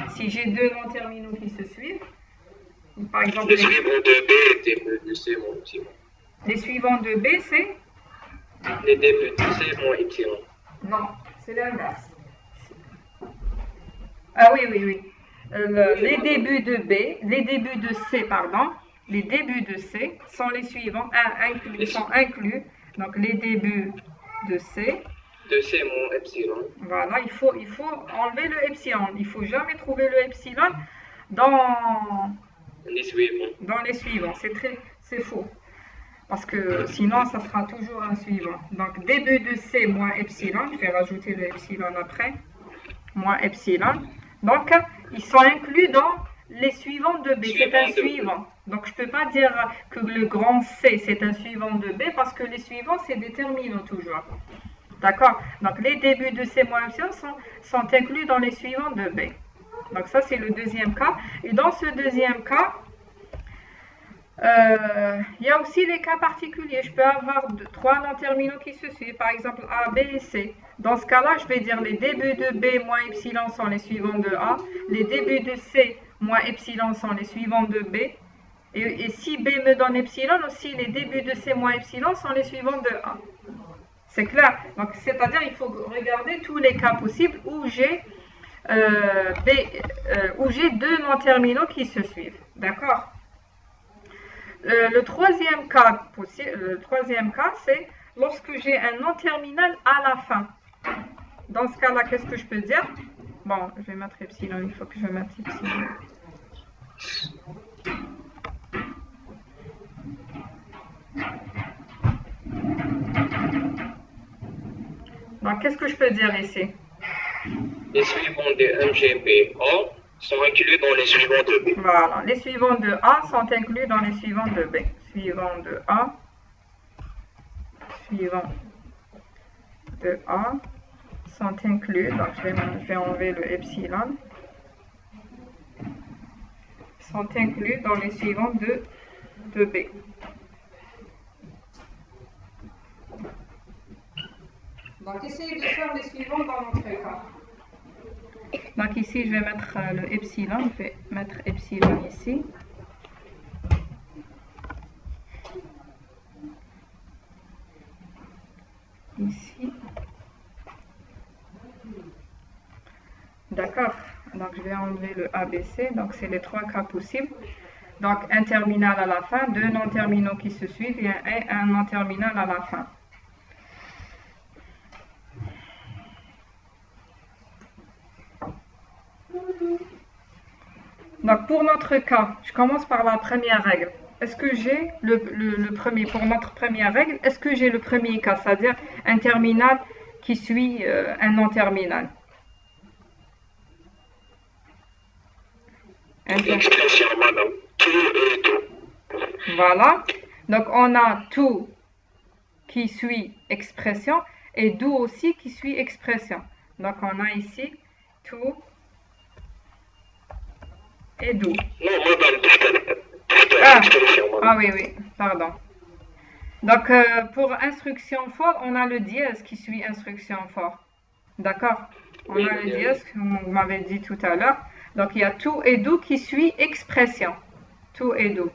[SPEAKER 1] Si j'ai deux non-terminaux qui se suivent, par exemple,
[SPEAKER 2] les suivants de B et débuts de C moins epsilon.
[SPEAKER 1] Les suivants de B, c'est?
[SPEAKER 2] Les débuts de C moins epsilon.
[SPEAKER 1] Non, c'est l'inverse. Ah oui, oui, oui. Les débuts de B, les débuts de C, pardon, les débuts de C sont les suivants, sont inclus. Donc, les débuts de C.
[SPEAKER 2] De C moins epsilon.
[SPEAKER 1] Voilà, il faut enlever le epsilon. Il ne faut jamais trouver le epsilon dans
[SPEAKER 2] Les suivants.
[SPEAKER 1] Dans les suivants. C'est faux. Parce que sinon, ça sera toujours un suivant. Donc, début de C moins epsilon. Je vais rajouter le epsilon après. Moins epsilon. Donc, ils sont inclus dans les suivants de B. C'est un suivant. Donc, je ne peux pas dire que le grand C, c'est un suivant de B parce que les suivants, c'est des terminaux toujours. D'accord? Donc, les débuts de C moins epsilon sont inclus dans les suivants de B. Donc, ça, c'est le deuxième cas. Et dans ce deuxième cas, il y a aussi des cas particuliers. Je peux avoir trois non-terminaux qui se suivent, par exemple A, B et C. Dans ce cas-là, je vais dire les débuts de B moins epsilon sont les suivants de A, les débuts de C moins epsilon sont les suivants de B, Et si B me donne epsilon, aussi les débuts de C moins epsilon sont les suivants de A. C'est clair. Donc, c'est-à-dire il faut regarder tous les cas possibles où j'ai deux non-terminaux qui se suivent. D'accord? Le troisième cas, c'est lorsque j'ai un non-terminal à la fin. Dans ce cas-là, qu'est-ce que je peux dire? Bon, je vais mettre epsilon, il faut que je mette epsilon. Donc, qu'est-ce que je peux dire ici?
[SPEAKER 2] Les suivants de MGBA sont inclus dans les suivants de B.
[SPEAKER 1] Voilà, les suivants de A sont inclus dans les suivants de B. Suivants de A, suivants de A sont inclus. Donc, je vais enlever le epsilon. Sont inclus dans les suivants de B. Donc, essayez de faire les suivants dans notre cas. Donc, ici, je vais mettre le epsilon. Je vais mettre epsilon ici. Ici. D'accord. Donc, je vais enlever le ABC. Donc, c'est les trois cas possibles. Donc, un terminal à la fin, deux non-terminaux qui se suivent et un non-terminal à la fin. Donc, pour notre cas, je commence par la première règle. Est-ce que j'ai pour notre première règle, est-ce que j'ai le premier cas, c'est-à-dire un terminal qui suit un non-terminal?
[SPEAKER 2] L'expression, madame, tout et tout.
[SPEAKER 1] Voilà. Donc, on a tout qui suit expression et do aussi qui suit expression. Donc, on a ici tout et do.
[SPEAKER 2] Non, madame,
[SPEAKER 1] Ah oui, pardon. Donc, pour instruction for, on a le dièse qui suit instruction for. D'accord? On a le dièse, comme vous m'avez dit tout à l'heure. Donc, il y a to et do qui suit expression. To et do.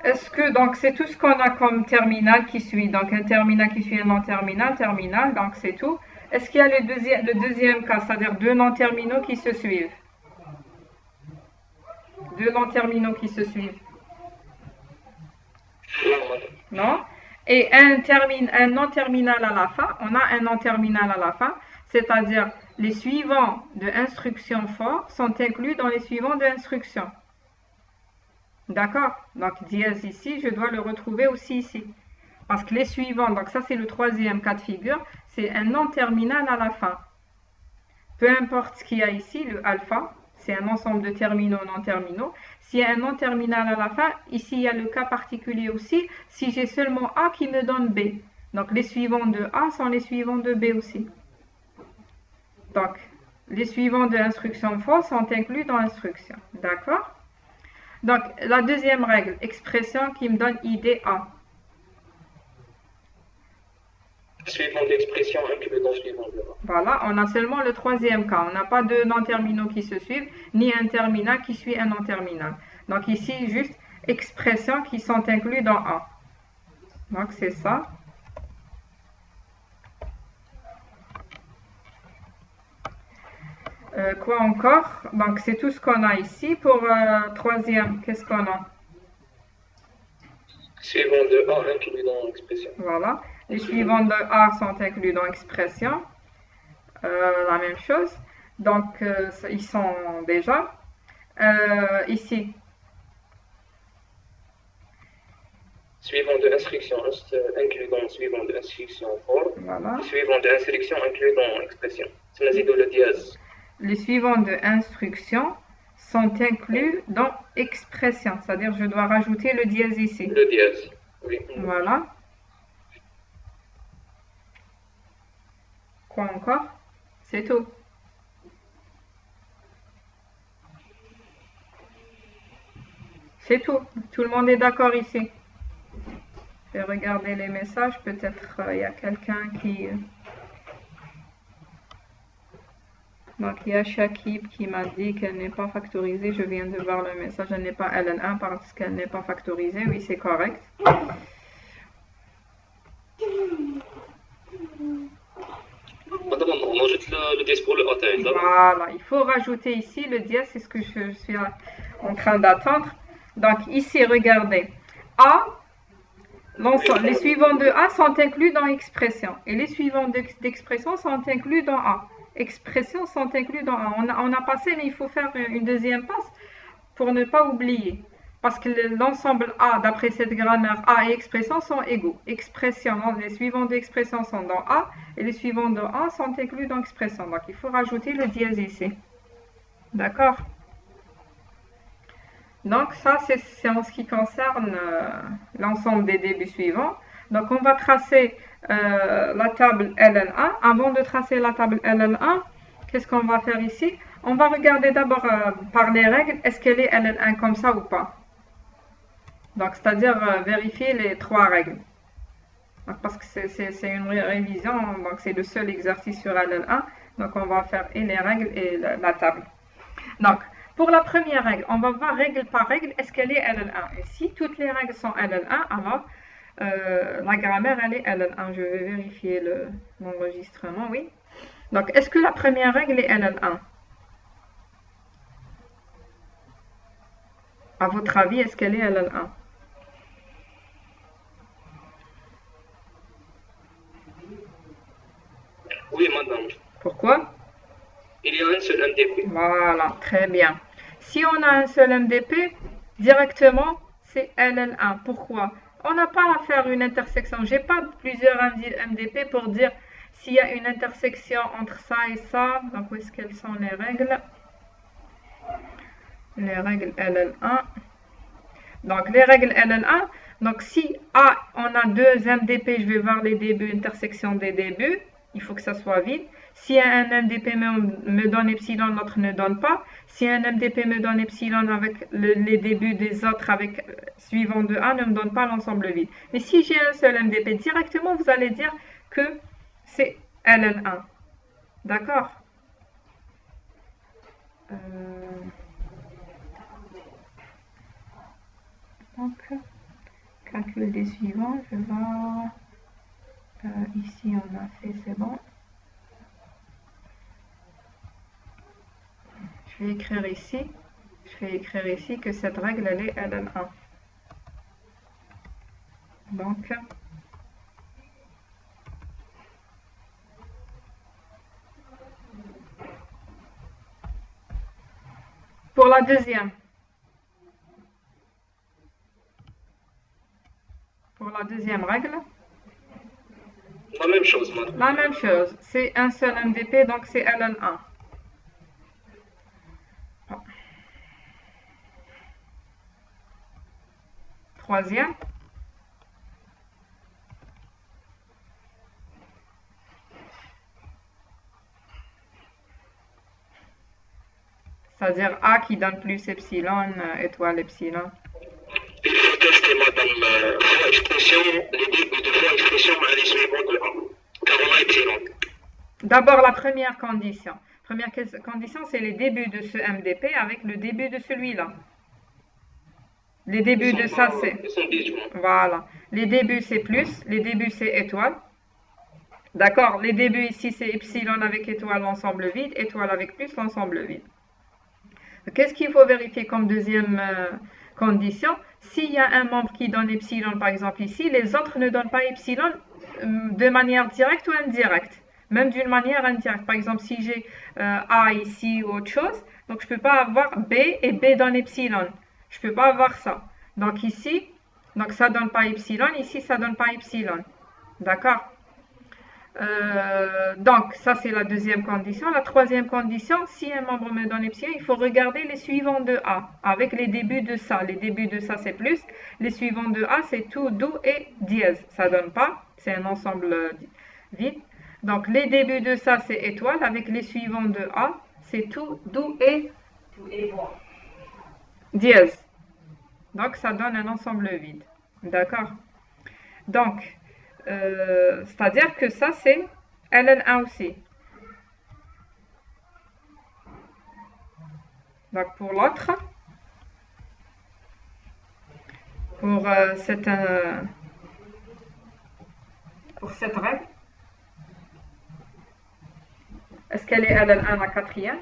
[SPEAKER 1] Est-ce que, donc, c'est tout ce qu'on a comme terminal qui suit. Donc, un terminal qui suit un non-terminal, terminal, donc c'est tout. Est-ce qu'il y a le deuxième cas, c'est-à-dire deux non-terminaux qui se suivent? Deux non-terminaux qui se suivent. Non? Et un non-terminal à la fin, on a un non-terminal à la fin, c'est-à-dire les suivants de instruction for sont inclus dans les suivants de instruction. D'accord? Donc, dièse ici, je dois le retrouver aussi ici. Parce que les suivants, donc ça c'est le troisième cas de figure, c'est un non-terminal à la fin. Peu importe ce qu'il y a ici, le alpha, c'est un ensemble de terminaux non-terminaux. S'il y a un non-terminal à la fin, ici il y a le cas particulier aussi, si j'ai seulement A qui me donne B. Donc les suivants de A sont les suivants de B aussi. Donc les suivants de instruction for sont inclus dans l'instruction. D'accord? Donc la deuxième règle, expression qui me donne ID A.
[SPEAKER 2] Suivant l'expression inclus dans suivant de A.
[SPEAKER 1] Voilà, on a seulement le troisième cas. On n'a pas de non-terminaux qui se suivent, ni un terminal qui suit un non-terminal. Donc ici, juste expressions qui sont incluses dans A. Donc c'est ça. Quoi encore? Donc c'est tout ce qu'on a ici. Pour troisième, qu'est-ce qu'on a?
[SPEAKER 2] Suivant de A inclus dans l'expression.
[SPEAKER 1] Voilà. Les suivants de A sont inclus dans l'expression. La même chose. Donc, ils sont déjà ici.
[SPEAKER 2] Suivant de instruction inclus dans suivant de instruction for.
[SPEAKER 1] Voilà.
[SPEAKER 2] Suivant de instruction inclus dans l'expression. C'est le dièse.
[SPEAKER 1] Les suivants de instruction sont inclus dans expression. C'est-à-dire, je dois rajouter le dièse ici.
[SPEAKER 2] Le dièse, oui.
[SPEAKER 1] Voilà. Quoi encore? C'est tout. C'est tout. Tout le monde est d'accord ici. Je vais regarder les messages. Peut-être il y a quelqu'un qui... Donc, il y a Shakib qui m'a dit qu'elle n'est pas factorisée. Je viens de voir le message. Elle n'est pas LN1 parce qu'elle n'est pas factorisée. Oui, c'est correct. Voilà, il faut rajouter ici le dièse, c'est ce que je suis en train d'attendre. Donc ici, regardez, A, les suivants de A sont inclus dans expression et les suivants d'expression sont inclus dans A. Expressions sont inclus dans A. On a passé, mais il faut faire une deuxième passe pour ne pas oublier. Parce que l'ensemble A, d'après cette grammaire, A et expression sont égaux. Expression, les suivants d'expression sont dans A et les suivants de A sont inclus dans expression. Donc, il faut rajouter le dièse ici. D'accord? Donc, ça, c'est en ce qui concerne l'ensemble des débuts suivants. Donc, on va tracer la table LN1. Avant de tracer la table LN1, qu'est-ce qu'on va faire ici? On va regarder d'abord par les règles, est-ce qu'elle est LN1 comme ça ou pas? Donc, c'est-à-dire vérifier les trois règles. Donc, parce que c'est une révision, donc c'est le seul exercice sur LN1. Donc, on va faire et les règles et la table. Donc, pour la première règle, on va voir règle par règle, est-ce qu'elle est LN1? Et si toutes les règles sont LN1, alors la grammaire, elle est LN1. Je vais vérifier l'enregistrement, oui. Donc, est-ce que la première règle est LN1? À votre avis, est-ce qu'elle est LN1?
[SPEAKER 2] Oui, madame.
[SPEAKER 1] Pourquoi?
[SPEAKER 2] Il y a un seul MDP.
[SPEAKER 1] Voilà, très bien. Si on a un seul MDP, directement, c'est LN1. Pourquoi? On n'a pas à faire une intersection. Je n'ai pas plusieurs MDP pour dire s'il y a une intersection entre ça et ça. Donc, où est-ce qu'elles sont les règles? Les règles LN1. Donc, les règles LN1. Donc, si A, on a deux MDP, je vais voir les débuts, intersection des débuts. Il faut que ça soit vide. Si un MDP me donne epsilon, l'autre ne donne pas. Si un MDP me donne epsilon avec les débuts des autres avec suivant de A, ne me donne pas l'ensemble vide. Mais si j'ai un seul MDP, directement, vous allez dire que c'est LN1. D'accord? Donc, calcul des suivants, je vais voir. Ici, on a fait, c'est bon. Je vais écrire ici que cette règle, elle est LN1. Donc, pour la deuxième. Pour la deuxième règle.
[SPEAKER 2] La même chose, madame.
[SPEAKER 1] La même chose. C'est un seul MDP, donc c'est LN1. Troisième. C'est-à-dire A qui donne plus epsilon, étoile epsilon.
[SPEAKER 2] Il faut tester, madame, fois expression, les débuts de fois expression à les suivants de A. Car on a epsilon.
[SPEAKER 1] D'abord, la première condition. Première condition, c'est les débuts de ce MDP avec le début de celui-là. Les débuts de ça, c'est... Voilà. Les débuts, c'est plus. Les débuts, c'est étoile. D'accord? Les débuts ici, c'est epsilon avec étoile, l'ensemble vide. Étoile avec plus, l'ensemble vide. Qu'est-ce qu'il faut vérifier comme deuxième condition? S'il y a un membre qui donne epsilon, par exemple ici, les autres ne donnent pas epsilon de manière directe ou indirecte. Même d'une manière indirecte. Par exemple, si j'ai A ici ou autre chose, donc je ne peux pas avoir B et B donne epsilon. Je ne peux pas avoir ça. Donc ici, donc ça ne donne pas epsilon. Ici, ça ne donne pas epsilon. D'accord? Donc, ça c'est la deuxième condition. La troisième condition, si un membre me donne epsilon, il faut regarder les suivants de A avec les débuts de ça. Les débuts de ça, c'est plus. Les suivants de A, c'est tout, do et dièse. Ça ne donne pas. C'est un ensemble vide. Donc, les débuts de ça, c'est étoile. Avec les suivants de A, c'est tout, do et dièse. Donc, ça donne un ensemble vide. D'accord? Donc, c'est-à-dire que ça, c'est LN1 aussi. Donc pour l'autre, pour cette règle, est-ce qu'elle est LL1 la quatrième?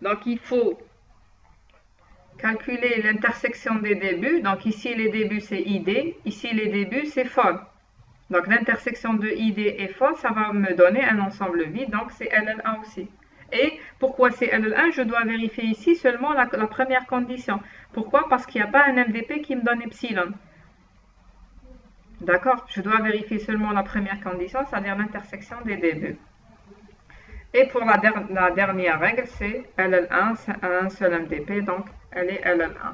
[SPEAKER 1] Donc il faut calculer l'intersection des débuts. Donc ici les débuts c'est ID, ici les débuts c'est FOL. Donc l'intersection de ID et FOL, ça va me donner un ensemble vide, donc c'est LL1 aussi. Et pourquoi c'est LL1? Je dois vérifier ici seulement la première condition. Pourquoi? Parce qu'il n'y a pas un MDP qui me donne epsilon. D'accord? Je dois vérifier seulement la première condition, c'est-à-dire l'intersection des débuts. Et pour la dernière règle, c'est LL1, c'est un seul MDP, donc elle est LL1.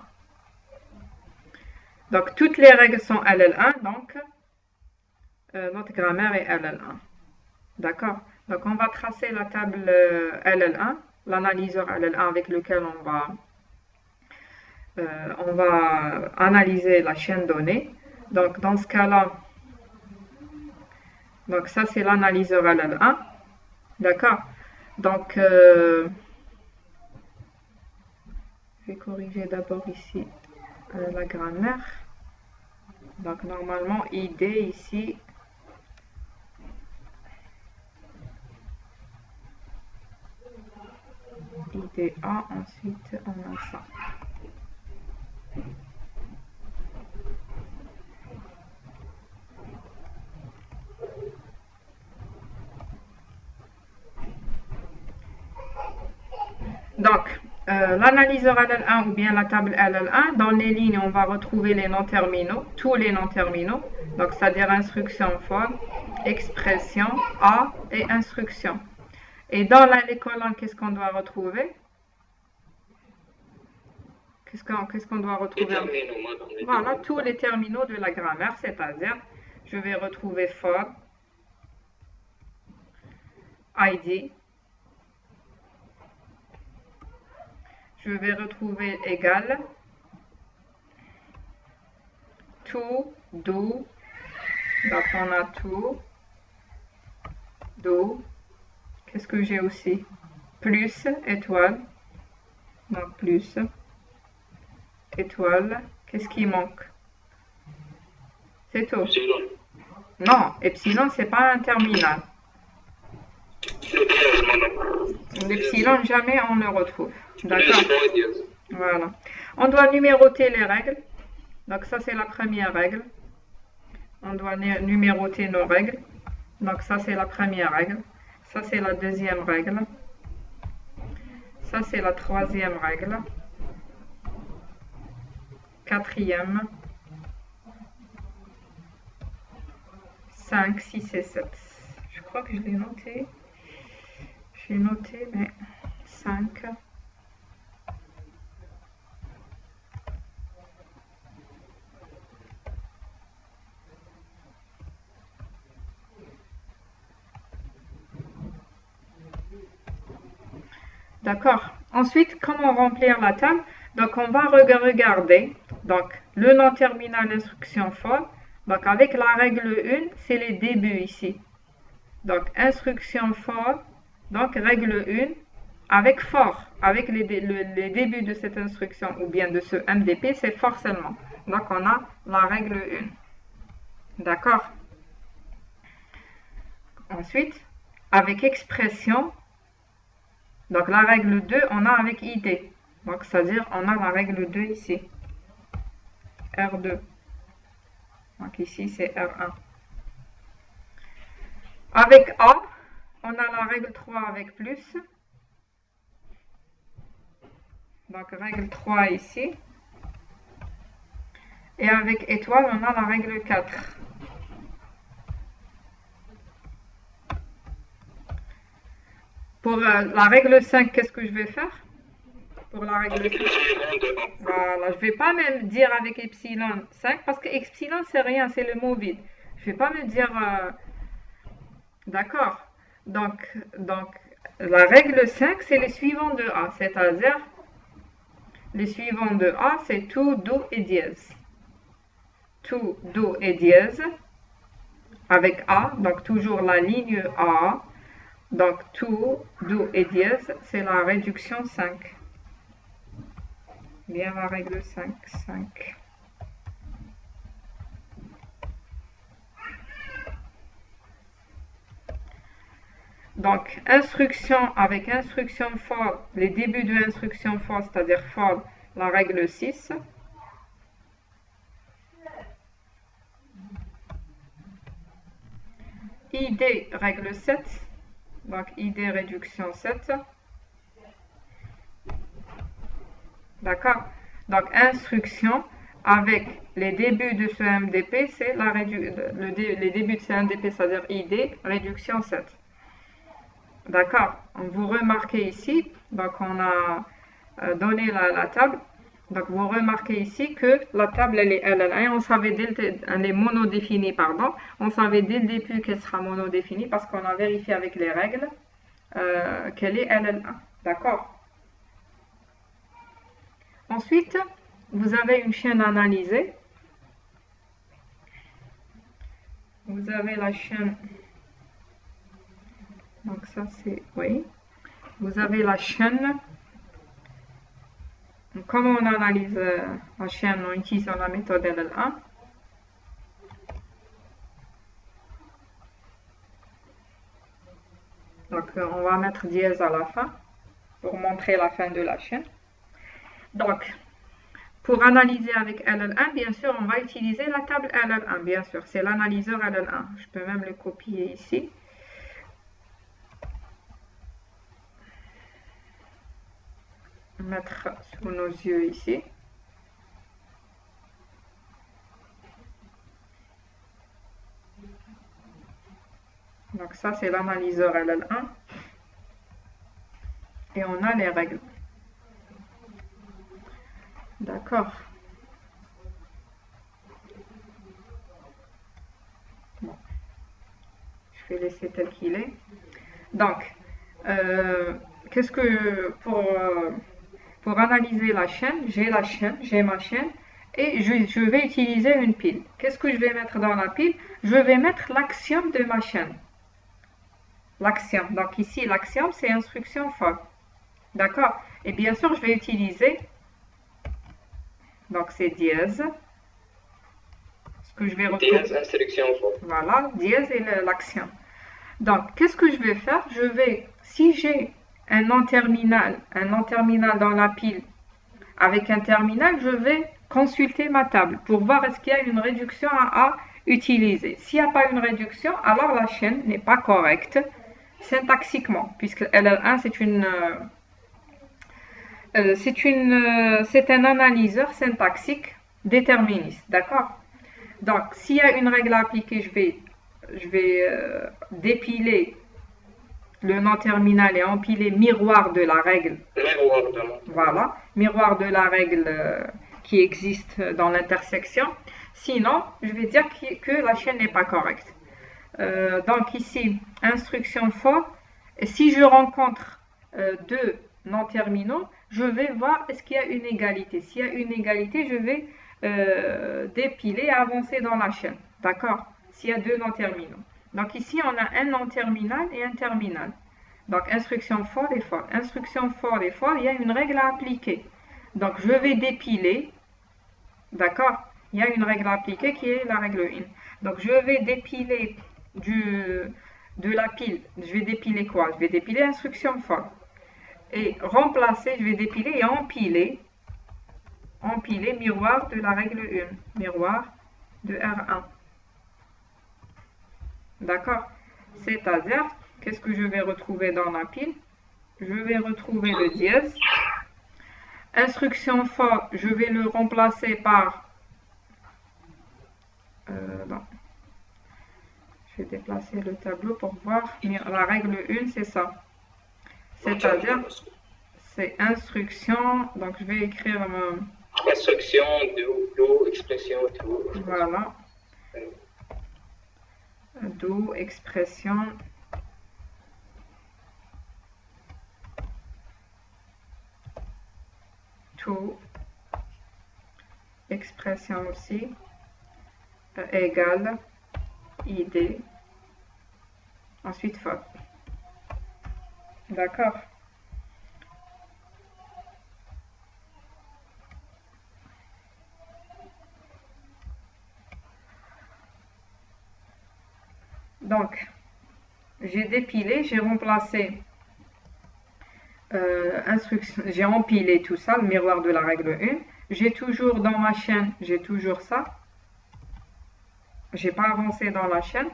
[SPEAKER 1] Donc toutes les règles sont LL1, donc notre grammaire est LL1. D'accord? Donc on va tracer la table LL1, l'analyseur LL1 avec lequel on va analyser la chaîne donnée. Donc dans ce cas-là, donc ça c'est l'analyseur LL1. D'accord? Donc je vais corriger d'abord ici la grammaire. Donc normalement ID ici, IDA, ensuite on a ça. Donc, l'analyseur LL1 ou bien la table LL1, dans les lignes, on va retrouver les noms terminaux, tous les noms terminaux, donc c'est-à-dire instruction FOL, expression, A et instruction. Et dans les colonnes, qu'est-ce qu'on doit retrouver? Qu'est-ce qu'on doit retrouver? Voilà, tous les terminaux de la grammaire, c'est-à-dire, je vais retrouver FOL, ID, je vais retrouver égal, to, do, donc on a to, do, qu'est-ce que j'ai aussi? Plus, étoile, donc plus, étoile, qu'est-ce qui manque? C'est tout.
[SPEAKER 2] Epsilon.
[SPEAKER 1] Non, epsilon c'est pas un terminal. L'epsilon jamais on le retrouve. D'accord. Voilà. On doit numéroter les règles. Donc ça c'est la première règle. On doit numéroter nos règles. Donc ça c'est la première règle. Ça c'est la deuxième règle. Ça c'est la troisième règle. Quatrième. 5, 6 et 7. Je crois que je l'ai noté. J'ai noté, mais 5. D'accord. Ensuite, comment remplir la table? Donc, on va regarder. Donc, le nom terminal instruction FOL. Donc, avec la règle 1, c'est les débuts ici. Donc, instruction FOL. Donc, règle 1 avec for. Avec les débuts de cette instruction ou bien de ce MDP, c'est for seulement. Donc, on a la règle 1. D'accord. Ensuite, avec expression. Donc, la règle 2, on a avec ID. Donc, c'est-à-dire, on a la règle 2 ici. R2. Donc, ici, c'est R1. Avec A, on a la règle 3 avec plus. Donc, règle 3 ici. Et avec étoile, on a la règle 4. Pour la règle 5, qu'est-ce que je vais faire? Pour la règle 5, voilà, je ne vais pas même dire avec epsilon 5, parce que epsilon, c'est rien, c'est le mot vide. Je ne vais pas me dire... D'accord. Donc, la règle 5, c'est les suivants de A, c'est-à-dire, les suivants de A, c'est to, do et dièse. To, do et dièse, avec A, donc toujours la ligne A, Donc, to, do et dièse, c'est la réduction 5. Bien la règle 5, 5. Donc, instruction avec instruction for, les débuts de instruction for, c'est-à-dire for, la règle 6. ID, règle 7. Donc, ID, réduction 7. D'accord? Donc, instruction avec les débuts de ce MDP, c'est les débuts de ce MDP, c'est-à-dire ID, réduction 7. D'accord, vous remarquez ici, donc on a donné la table, donc vous remarquez ici que la table elle est LL1, on savait elle est monodéfinie, pardon, on savait dès le début qu'elle sera monodéfinie parce qu'on a vérifié avec les règles qu'elle est LL1, d'accord. Ensuite, vous avez une chaîne analysée, vous avez la chaîne. Donc ça c'est, oui. Vous avez la chaîne. Donc, comment on analyse la chaîne en utilisant la méthode LL1? Donc on va mettre dièse à la fin pour montrer la fin de la chaîne. Donc pour analyser avec LL1, bien sûr, on va utiliser la table LL1, bien sûr. C'est l'analyseur LL1. Je peux même le copier ici. Mettre sous nos yeux ici. Donc ça c'est l'analyseur LL1 et on a les règles. D'accord. Bon. Je vais laisser tel qu'il est. Donc qu'est-ce que pour analyser la chaîne, j'ai ma chaîne et je vais utiliser une pile. Qu'est-ce que je vais mettre dans la pile? Je vais mettre l'axiome de ma chaîne. L'axiome. Donc ici, l'axiome, c'est instruction for. D'accord? Et bien sûr, je vais utiliser, donc c'est dièse. Ce que je vais retrouver.
[SPEAKER 2] Dièse, instruction for.
[SPEAKER 1] Voilà, dièse et l'axiome. Donc, qu'est-ce que je vais faire? Je vais, si j'ai un non terminal dans la pile avec un terminal, je vais consulter ma table pour voir est-ce qu'il y a une réduction à utiliser. S'il n'y a pas une réduction, alors la chaîne n'est pas correcte syntaxiquement, puisque LL1 c'est un analyseur syntaxique déterministe, d'accord? Donc s'il y a une règle à appliquer, je vais dépiler le non terminal et empiler miroir de la règle. Voilà, miroir de la règle qui existe dans l'intersection. Sinon, je vais dire que la chaîne n'est pas correcte. Donc ici, instruction for. Et si je rencontre deux non terminaux, je vais voir est-ce qu'il y a une égalité. S'il y a une égalité, je vais dépiler et avancer dans la chaîne. D'accord? S'il y a deux non terminaux. Donc ici, on a un non terminal et un terminal. Donc instruction for et for. Instruction for et for, il y a une règle à appliquer. Donc je vais dépiler. D'accord? Il y a une règle à appliquer qui est la règle 1. Donc je vais dépiler de la pile. Je vais dépiler quoi? Je vais dépiler instruction for. Et remplacer, je vais dépiler et empiler miroir de la règle 1. Miroir de R1. D'accord? C'est-à-dire, qu'est-ce que je vais retrouver dans la pile? Je vais retrouver le dièse. Instruction for, je vais le remplacer par... non. Je vais déplacer le tableau pour voir. La règle 1, c'est ça. C'est-à-dire, c'est instruction. Donc, je vais écrire...
[SPEAKER 2] instruction, do, expression, tout.
[SPEAKER 1] Voilà. Do, expression. To, expression aussi, égale, idée, ensuite for. D'accord. Donc, j'ai dépilé, j'ai remplacé instruction, j'ai empilé tout ça, le miroir de la règle 1. J'ai toujours dans ma chaîne, j'ai toujours ça. J'ai pas avancé dans la chaîne.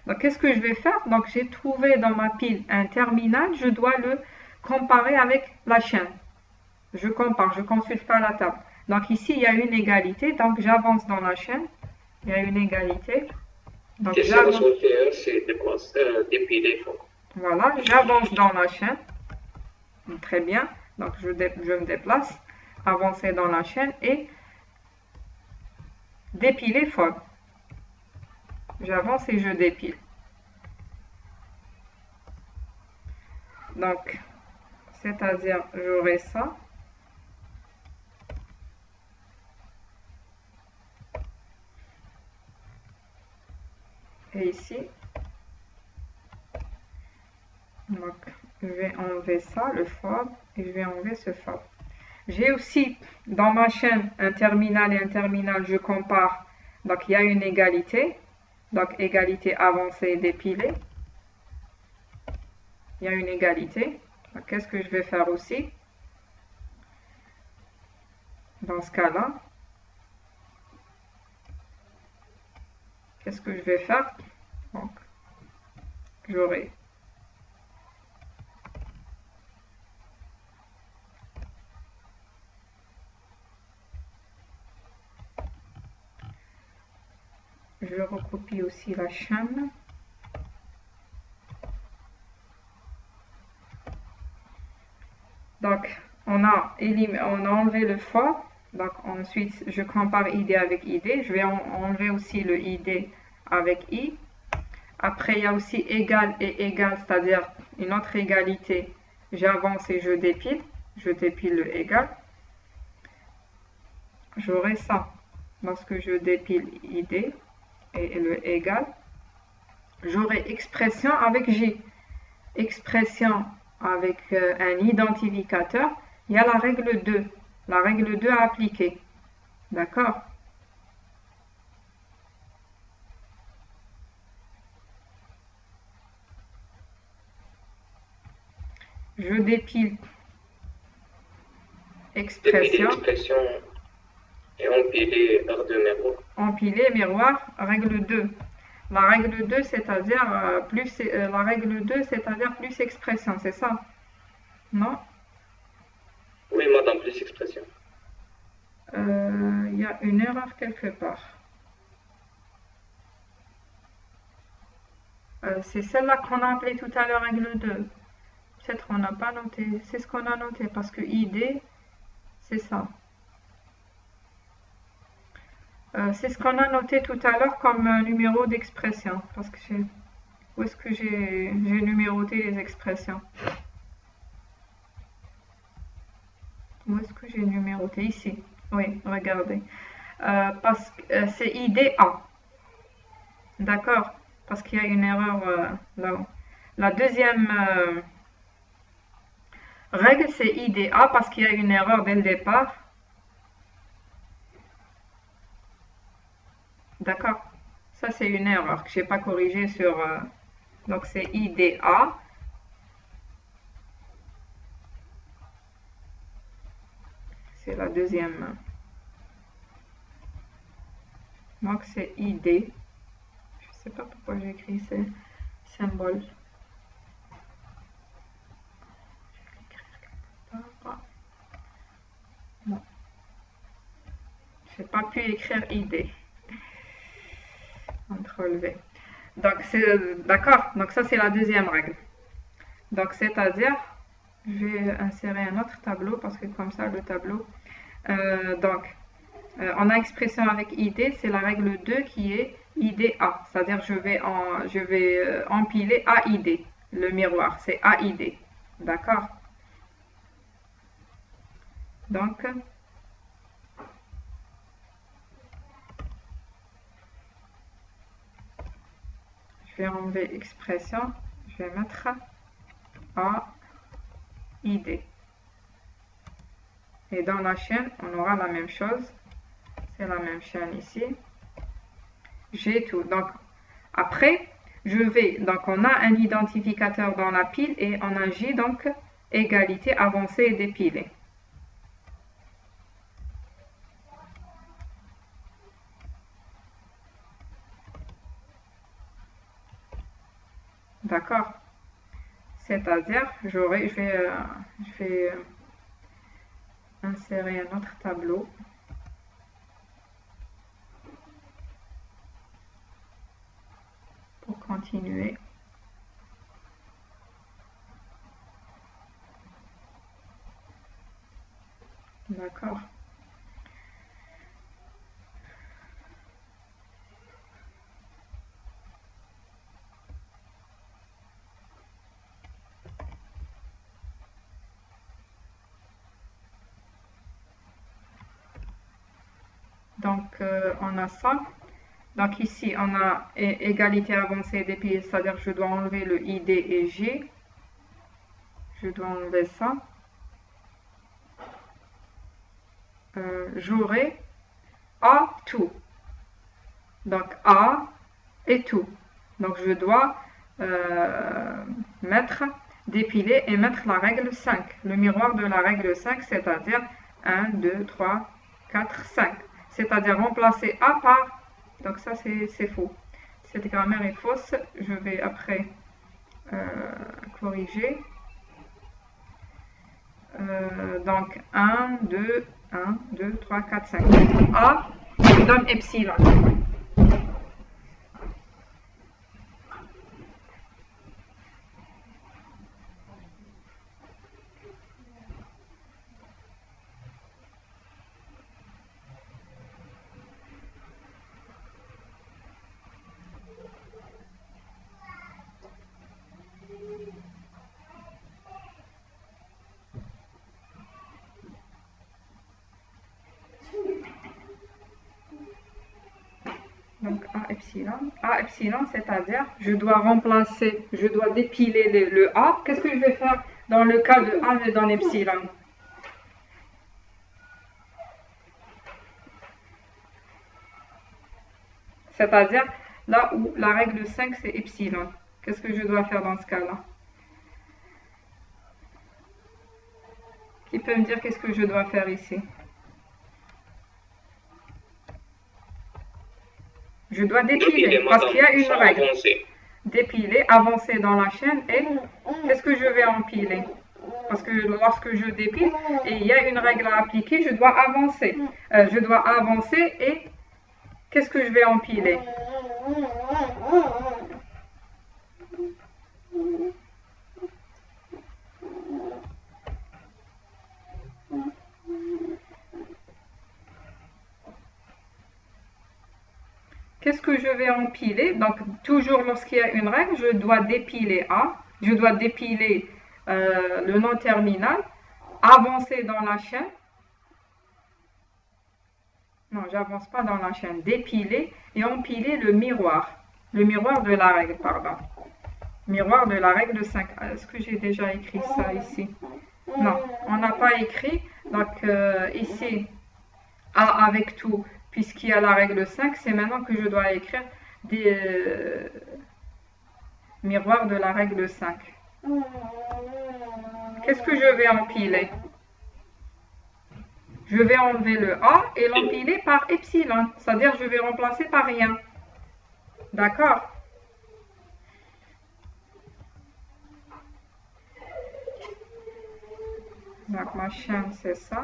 [SPEAKER 1] Donc, qu'est-ce que je vais faire? Donc, j'ai trouvé dans ma pile un terminal, je dois le comparer avec la chaîne. Je compare, je consulte pas la table. Donc, ici, il y a une égalité, donc j'avance dans la chaîne. Il y a une égalité. Donc, j'avance. Voilà, j'avance dans la chaîne. Très bien. Donc, je me déplace, avancer dans la chaîne et dépiler fol. J'avance et je dépile. Donc, c'est-à-dire, j'aurai ça. Et ici, donc, je vais enlever ça, le fob, et je vais enlever ce fob. J'ai aussi dans ma chaîne un terminal et un terminal, je compare. Donc, il y a une égalité. Donc, égalité avancée et dépilée. Il y a une égalité. Qu'est-ce que je vais faire aussi? Dans ce cas-là, qu'est-ce que je vais faire? Donc, j'aurai je recopie aussi la chaîne. Donc, on a enlevé le for. Donc, ensuite, je compare ID avec ID. Je vais enlever aussi le ID avec I. Après, il y a aussi égal et égal, c'est-à-dire une autre égalité. J'avance et je dépile. Je dépile le égal. J'aurai ça lorsque je dépile ID et le égal. J'aurai expression avec J. Expression avec un identificateur. Il y a la règle 2. La règle 2 à appliquer. D'accord? Je dépile expression.
[SPEAKER 2] Et empiler par deux miroirs.
[SPEAKER 1] Empiler miroir, règle 2. La règle 2, c'est-à-dire la règle 2, c'est-à-dire plus expression, c'est ça? Non?
[SPEAKER 2] Oui, madame, plus expression.
[SPEAKER 1] Il y a une erreur quelque part. C'est celle-là qu'on a appelée tout à l'heure règle 2. Peut-être on n'a pas noté. C'est ce qu'on a noté parce que ID, c'est ça. C'est ce qu'on a noté tout à l'heure comme numéro d'expression. Parce que où est-ce que j'ai numéroté les expressions? Où est-ce que j'ai numéroté? Ici. Oui, regardez. Parce que c'est IDA. D'accord? Parce qu'il y a une erreur là-haut. La deuxième règle, c'est IDA parce qu'il y a une erreur dès le départ. D'accord? Ça, c'est une erreur que je n'ai pas corrigée sur... donc, c'est IDA. C'est la deuxième. Donc, c'est ID. Je ne sais pas pourquoi j'ai écrit ces symboles. Non. Je n'ai pas pu écrire ID. Entrelever. Donc, c'est d'accord. Donc, ça, c'est la deuxième règle. Donc, c'est-à-dire, je vais insérer un autre tableau parce que comme ça, le tableau. On a expression avec ID, c'est la règle 2 qui est IDA. C'est-à-dire, je vais empiler AID. Le miroir, c'est AID. D'accord? Donc, je vais enlever expression. Je vais mettre A, ID. Et dans la chaîne, on aura la même chose. C'est la même chaîne ici. J'ai tout. Donc, après, donc on a un identificateur dans la pile et on a J, donc égalité avancée et dépilée. D'accord? C'est-à-dire, je vais insérer un autre tableau. Pour continuer. D'accord. Donc, on a ça. Donc ici, on a égalité avancée et dépilée, c'est-à-dire que je dois enlever le ID et J. Je dois enlever ça. J'aurai A, tout. Donc A et tout. Donc je dois dépiler et mettre la règle 5. Le miroir de la règle 5, c'est-à-dire 1, 2, 3, 4, 5. C'est-à-dire remplacer A par... Donc ça, c'est faux. Cette grammaire est fausse. Je vais après corriger. Donc 1, 2, 3, 4, 5. A donne epsilon. Donc A epsilon, c'est-à-dire je dois dépiler le A. Qu'est-ce que je vais faire dans le cas de A et dans epsilon? C'est-à-dire là où la règle 5 c'est epsilon. Qu'est-ce que je dois faire dans ce cas-là? Qui peut me dire qu'est-ce que je dois faire ici? Je dois dépiler parce qu'il y a une règle. Dépiler, avancer dans la chaîne et qu'est-ce que je vais empiler? Parce que lorsque je dépile et il y a une règle à appliquer, je dois avancer. Je dois avancer et qu'est-ce que je vais empiler? Qu'est-ce que je vais empiler? Donc, toujours lorsqu'il y a une règle, je dois dépiler A, je dois dépiler le non terminal, avancer dans la chaîne. Non, j'avance pas dans la chaîne. Dépiler et empiler le miroir de la règle, pardon. Miroir de la règle 5. Est-ce que j'ai déjà écrit ça ici? Non, on n'a pas écrit. Donc, ici, A avec tout. Puisqu'il y a la règle 5, c'est maintenant que je dois écrire des miroirs de la règle 5. Qu'est-ce que je vais empiler? Je vais enlever le A et l'empiler par epsilon. C'est-à-dire je vais remplacer par rien. D'accord? Donc ma chaîne, c'est ça.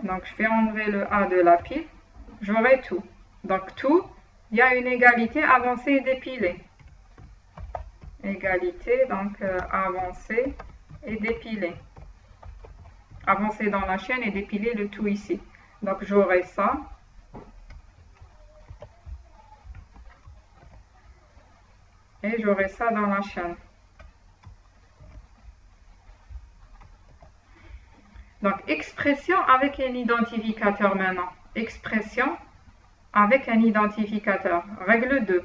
[SPEAKER 1] Donc, je vais enlever le A de la pile. J'aurai tout. Donc, tout, il y a une égalité avancée et dépilée. Égalité, donc avancée et dépilée. Avancer dans la chaîne et dépiler le tout ici. Donc, j'aurai ça. Et j'aurai ça dans la chaîne. Donc, expression avec un identificateur maintenant. Expression avec un identificateur. Règle 2.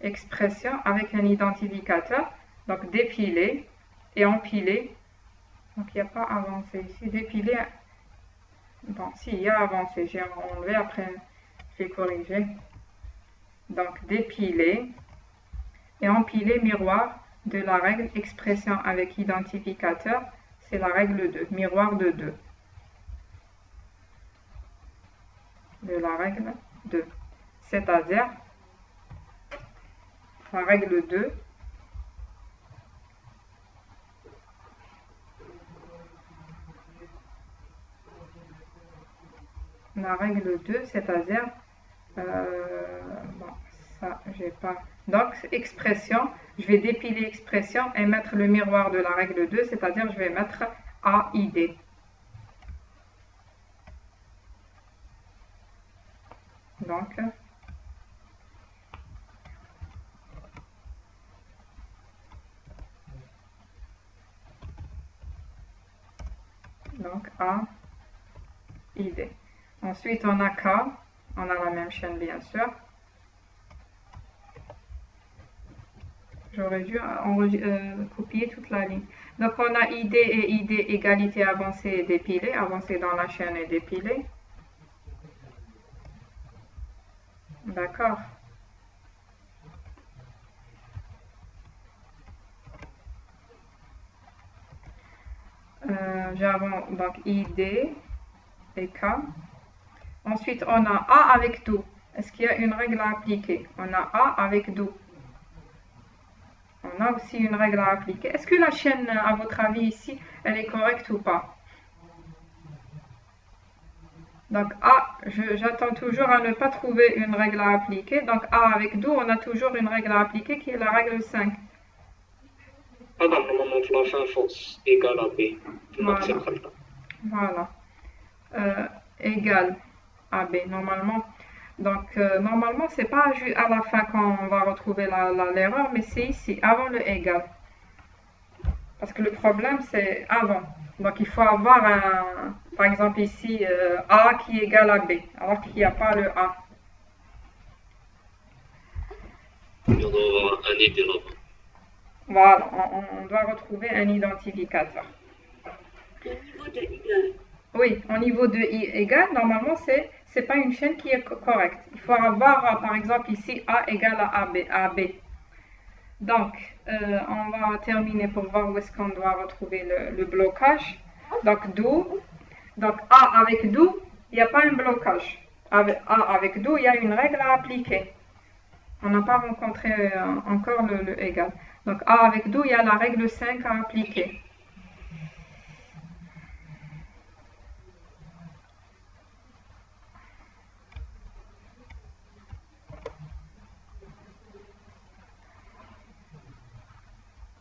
[SPEAKER 1] expression avec un identificateur. Donc dépiler et empiler. Donc il n'y a pas avancé ici. Dépiler. Bon, si, il y a avancé. J'ai enlevé, après j'ai corrigé. Donc dépiler et empiler miroir de la règle expression avec identificateur. C'est la règle 2. Miroir de 2. De la règle 2. C'est-à-dire la règle 2. La règle 2, c'est-à-dire bon, ça j'ai pas. Donc expression, je vais dépiler expression et mettre le miroir de la règle 2, c'est-à-dire je vais mettre AID. Donc AID. Ensuite on a K, on a la même chaîne bien sûr. J'aurais dû copier toute la ligne. Donc on a ID et ID égalité avancée et dépilée, avancée dans la chaîne et dépilée. D'accord. J'avance donc ID et K. Ensuite on a A avec do. Est-ce qu'il y a une règle à appliquer? On a A avec do. On a aussi une règle à appliquer. Est-ce que la chaîne, à votre avis, ici, elle est correcte ou pas? Donc A, j'attends toujours à ne pas trouver une règle à appliquer. Donc A avec do, on a toujours une règle à appliquer qui est la règle 5.
[SPEAKER 2] Normalement, la fin fausse égale à B.
[SPEAKER 1] Voilà. Égale à B, normalement. Donc, normalement, c'est pas à la fin qu'on va retrouver l'erreur, mais c'est ici, avant le égal. Parce que le problème, c'est avant. Donc, il faut avoir par exemple ici, A qui est égal à B, alors qu'il n'y a pas le A.
[SPEAKER 2] Il y aura un ID là-bas.
[SPEAKER 1] Voilà, on doit retrouver un identificateur.
[SPEAKER 3] Au niveau de égal.
[SPEAKER 1] Oui, au niveau de I égal, normalement, c'est pas une chaîne qui est correcte. Il faut avoir, par exemple, ici, A égale à AB. Donc, on va terminer pour voir où est-ce qu'on doit retrouver le blocage. Donc, do. Donc, A avec do, il n'y a pas un blocage. A avec do, il y a une règle à appliquer. On n'a pas rencontré encore le égal. Donc, A avec do, il y a la règle 5 à appliquer.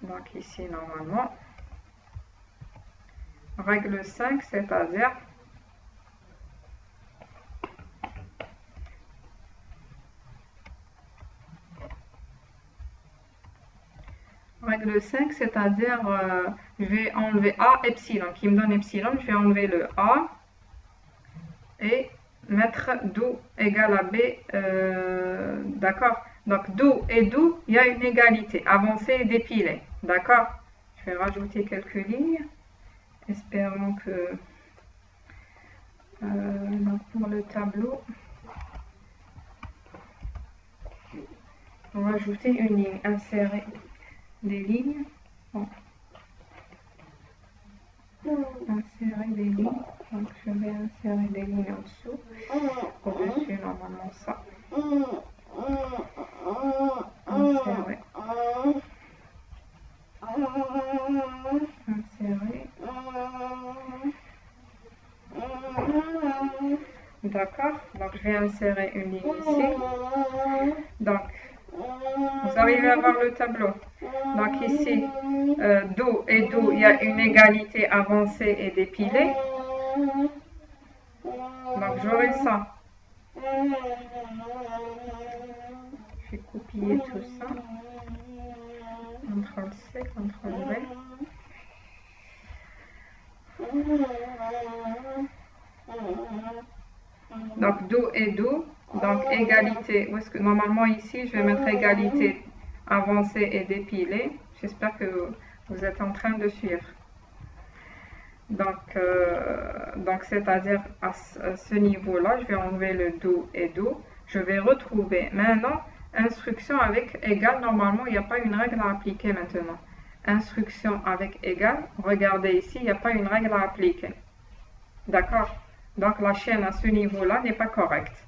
[SPEAKER 1] Donc ici, normalement, règle 5, c'est-à-dire règle 5, c'est-à-dire je vais enlever A, epsilon, qui me donne epsilon, je vais enlever le A et mettre do égale à B, d'accord. Donc do et do, il y a une égalité, avancée et dépilée. D'accord? Je vais rajouter quelques lignes. Espérons que... donc pour le tableau, on va rajouter une ligne, insérer des lignes. Bon. Insérer des lignes. Donc je vais insérer des lignes en dessous. Au-dessus, normalement ça. Insérer. Insérer. D'accord, donc je vais insérer une ligne ici. Donc, vous arrivez à voir le tableau. Donc ici, do et do, il y a une égalité avancée et dépilée. Donc j'aurai ça. Je vais copier tout ça. CTRL-C, CTRL-V. Donc do et do, Donc, égalité. Où est-ce que, normalement, ici, je vais mettre égalité avancée et dépilée. J'espère que vous êtes en train de suivre. Donc c'est-à-dire à ce niveau-là, je vais enlever le do et do. Je vais retrouver maintenant instruction avec égal. Normalement, il n'y a pas une règle à appliquer maintenant. Instruction avec égal. Regardez ici, il n'y a pas une règle à appliquer. D'accord? Donc la chaîne à ce niveau-là n'est pas correcte.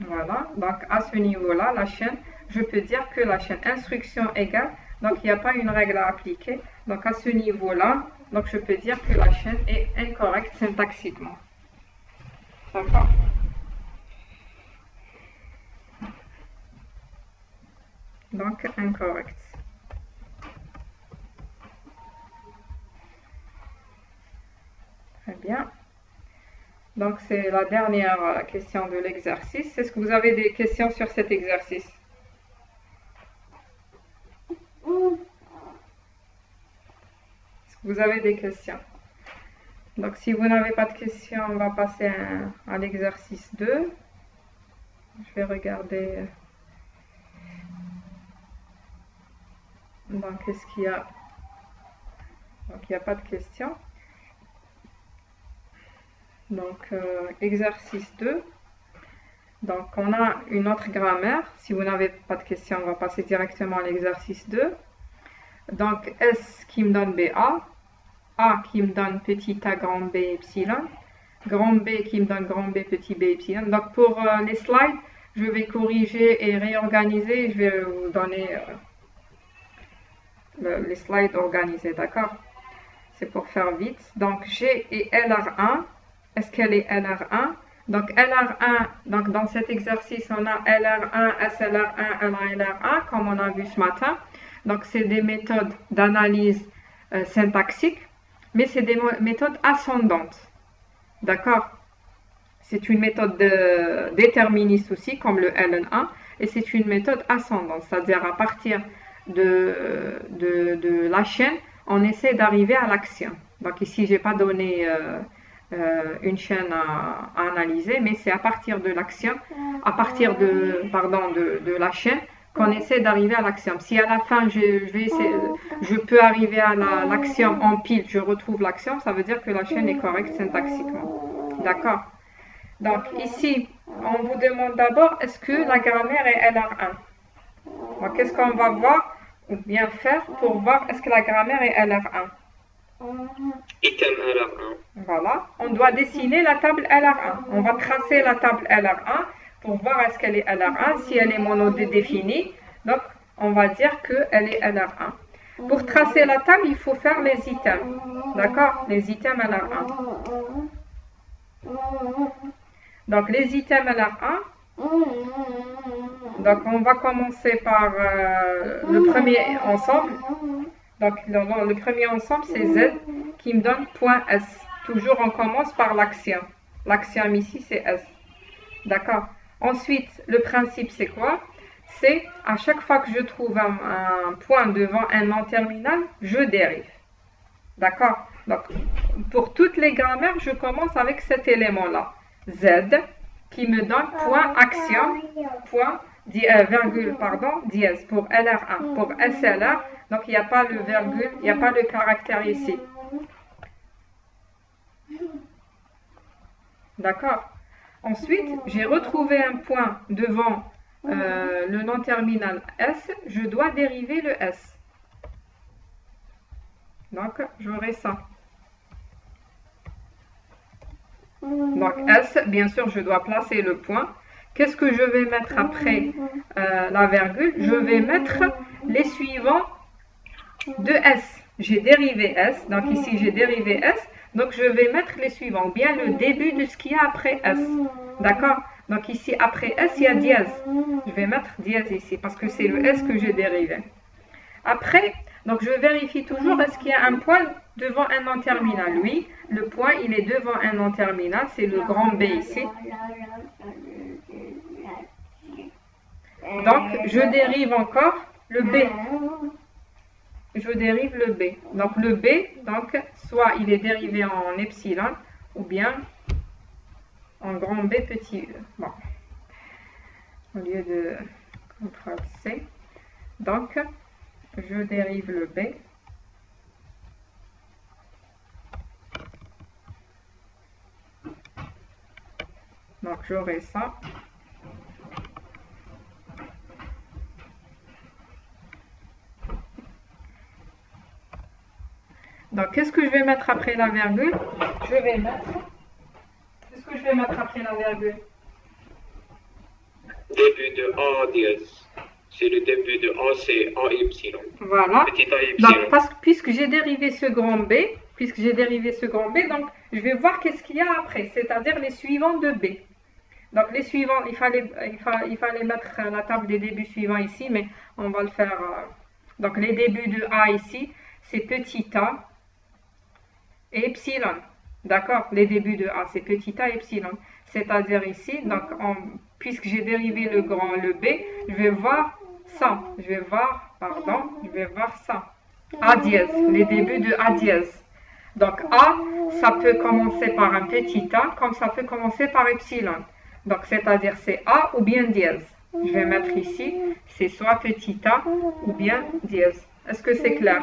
[SPEAKER 1] Voilà, donc à ce niveau-là, la chaîne, je peux dire que la chaîne instruction égale, donc il n'y a pas une règle à appliquer. Donc à ce niveau-là, donc je peux dire que la chaîne est incorrecte syntaxiquement. D'accord? Donc incorrecte. Très bien. Donc, c'est la dernière question de l'exercice. Est-ce que vous avez des questions sur cet exercice? Est-ce que vous avez des questions? Donc, si vous n'avez pas de questions, on va passer à l'exercice 2. Je vais regarder. Donc, est-ce qu'il y a... Donc, il n'y a pas de questions. Donc, exercice 2. Donc, on a une autre grammaire. Si vous n'avez pas de questions, on va passer directement à l'exercice 2. Donc, S qui me donne BA. A qui me donne petit a grand B epsilon. Grand B qui me donne grand B petit b epsilon. Donc, pour les slides, je vais corriger et réorganiser. Je vais vous donner les slides organisés, d'accord? C'est pour faire vite. Donc, G et LR1. Est-ce qu'elle est LR1? Donc, LR1, donc dans cet exercice, on a LR1, SLR1, LR1, comme on a vu ce matin. Donc, c'est des méthodes d'analyse syntaxique, mais c'est des méthodes ascendantes. D'accord? C'est une méthode déterministe aussi, comme le LN1, et c'est une méthode ascendante, c'est-à-dire à partir de la chaîne, on essaie d'arriver à l'action. Donc, ici, je n'ai pas donné... une chaîne à analyser, mais c'est à partir de l'action, à partir de la chaîne qu'on essaie d'arriver à l'axiome. Si à la fin je peux arriver à l'axiome en pile, je retrouve l'axiome, ça veut dire que la chaîne est correcte syntaxiquement. D'accord? Donc ici, on vous demande d'abord, est-ce que la grammaire est LR1? Qu'est-ce qu'on va voir ou bien faire pour voir est-ce que la grammaire est LR1?
[SPEAKER 2] Item LR1.
[SPEAKER 1] Voilà, on doit dessiner la table LR1. On va tracer la table LR1 pour voir est-ce qu'elle est LR1. Si elle est monodéfinie, donc on va dire qu'elle est LR1. Pour tracer la table, il faut faire les items. D'accord? Les items LR1. Donc les items LR1. Donc on va commencer par le premier ensemble. Donc, le premier ensemble, c'est Z qui me donne point S. Toujours, on commence par l'axiome. L'axiome ici, c'est S. D'accord? Ensuite, le principe, c'est quoi? C'est à chaque fois que je trouve un point devant un nom terminal, je dérive. D'accord? Donc, pour toutes les grammaires, je commence avec cet élément-là. Z qui me donne point axiome, point virgule, dièse pour LR1. Pour SLR, donc il n'y a pas le virgule, il n'y a pas le caractère ici. D'accord? Ensuite, j'ai retrouvé un point devant le nom terminal S, je dois dériver le S. Donc, j'aurai ça. Donc, S, bien sûr, je dois placer le point. Qu'est-ce que je vais mettre après la virgule? Je vais mettre les suivants de S. J'ai dérivé S, donc ici j'ai dérivé S, donc je vais mettre les suivants, ou bien le début de ce qu'il y a après S. D'accord? Donc ici après S, il y a dièse. Je vais mettre dièse ici, parce que c'est le S que j'ai dérivé. Après, donc je vérifie toujours, est-ce qu'il y a un point devant un nom terminal? Oui, le point il est devant un nom terminal, c'est le grand B ici. Donc, je dérive encore le B. Je dérive le B. Donc, le B, donc, soit il est dérivé en epsilon, ou bien en grand B petit E. Bon. Au lieu de CTRL-C. Donc, je dérive le B. Donc, j'aurai ça. Donc, qu'est-ce que je vais mettre après la virgule? Je vais mettre... Qu'est-ce que je vais mettre après la virgule?
[SPEAKER 2] Début de A dièse. C'est le début de A, c'est AY.
[SPEAKER 1] Voilà.
[SPEAKER 2] Petit AY.
[SPEAKER 1] Donc, puisque j'ai dérivé ce grand B, donc je vais voir qu'est-ce qu'il y a après, c'est-à-dire les suivants de B. Donc, les suivants, il fallait mettre la table des débuts suivants ici, mais on va le faire. Donc, les débuts de A ici, c'est petit a et epsilon. D'accord? Les débuts de A, c'est petit a et epsilon. C'est-à-dire ici, donc, puisque j'ai dérivé le B, je vais voir ça. Je vais voir ça. A dièse, les débuts de A dièse. Donc, A, ça peut commencer par un petit a, comme ça peut commencer par epsilon. Donc, c'est-à-dire c'est A ou bien dièse. Je vais mettre ici, c'est soit petit a ou bien dièse. Est-ce que c'est clair?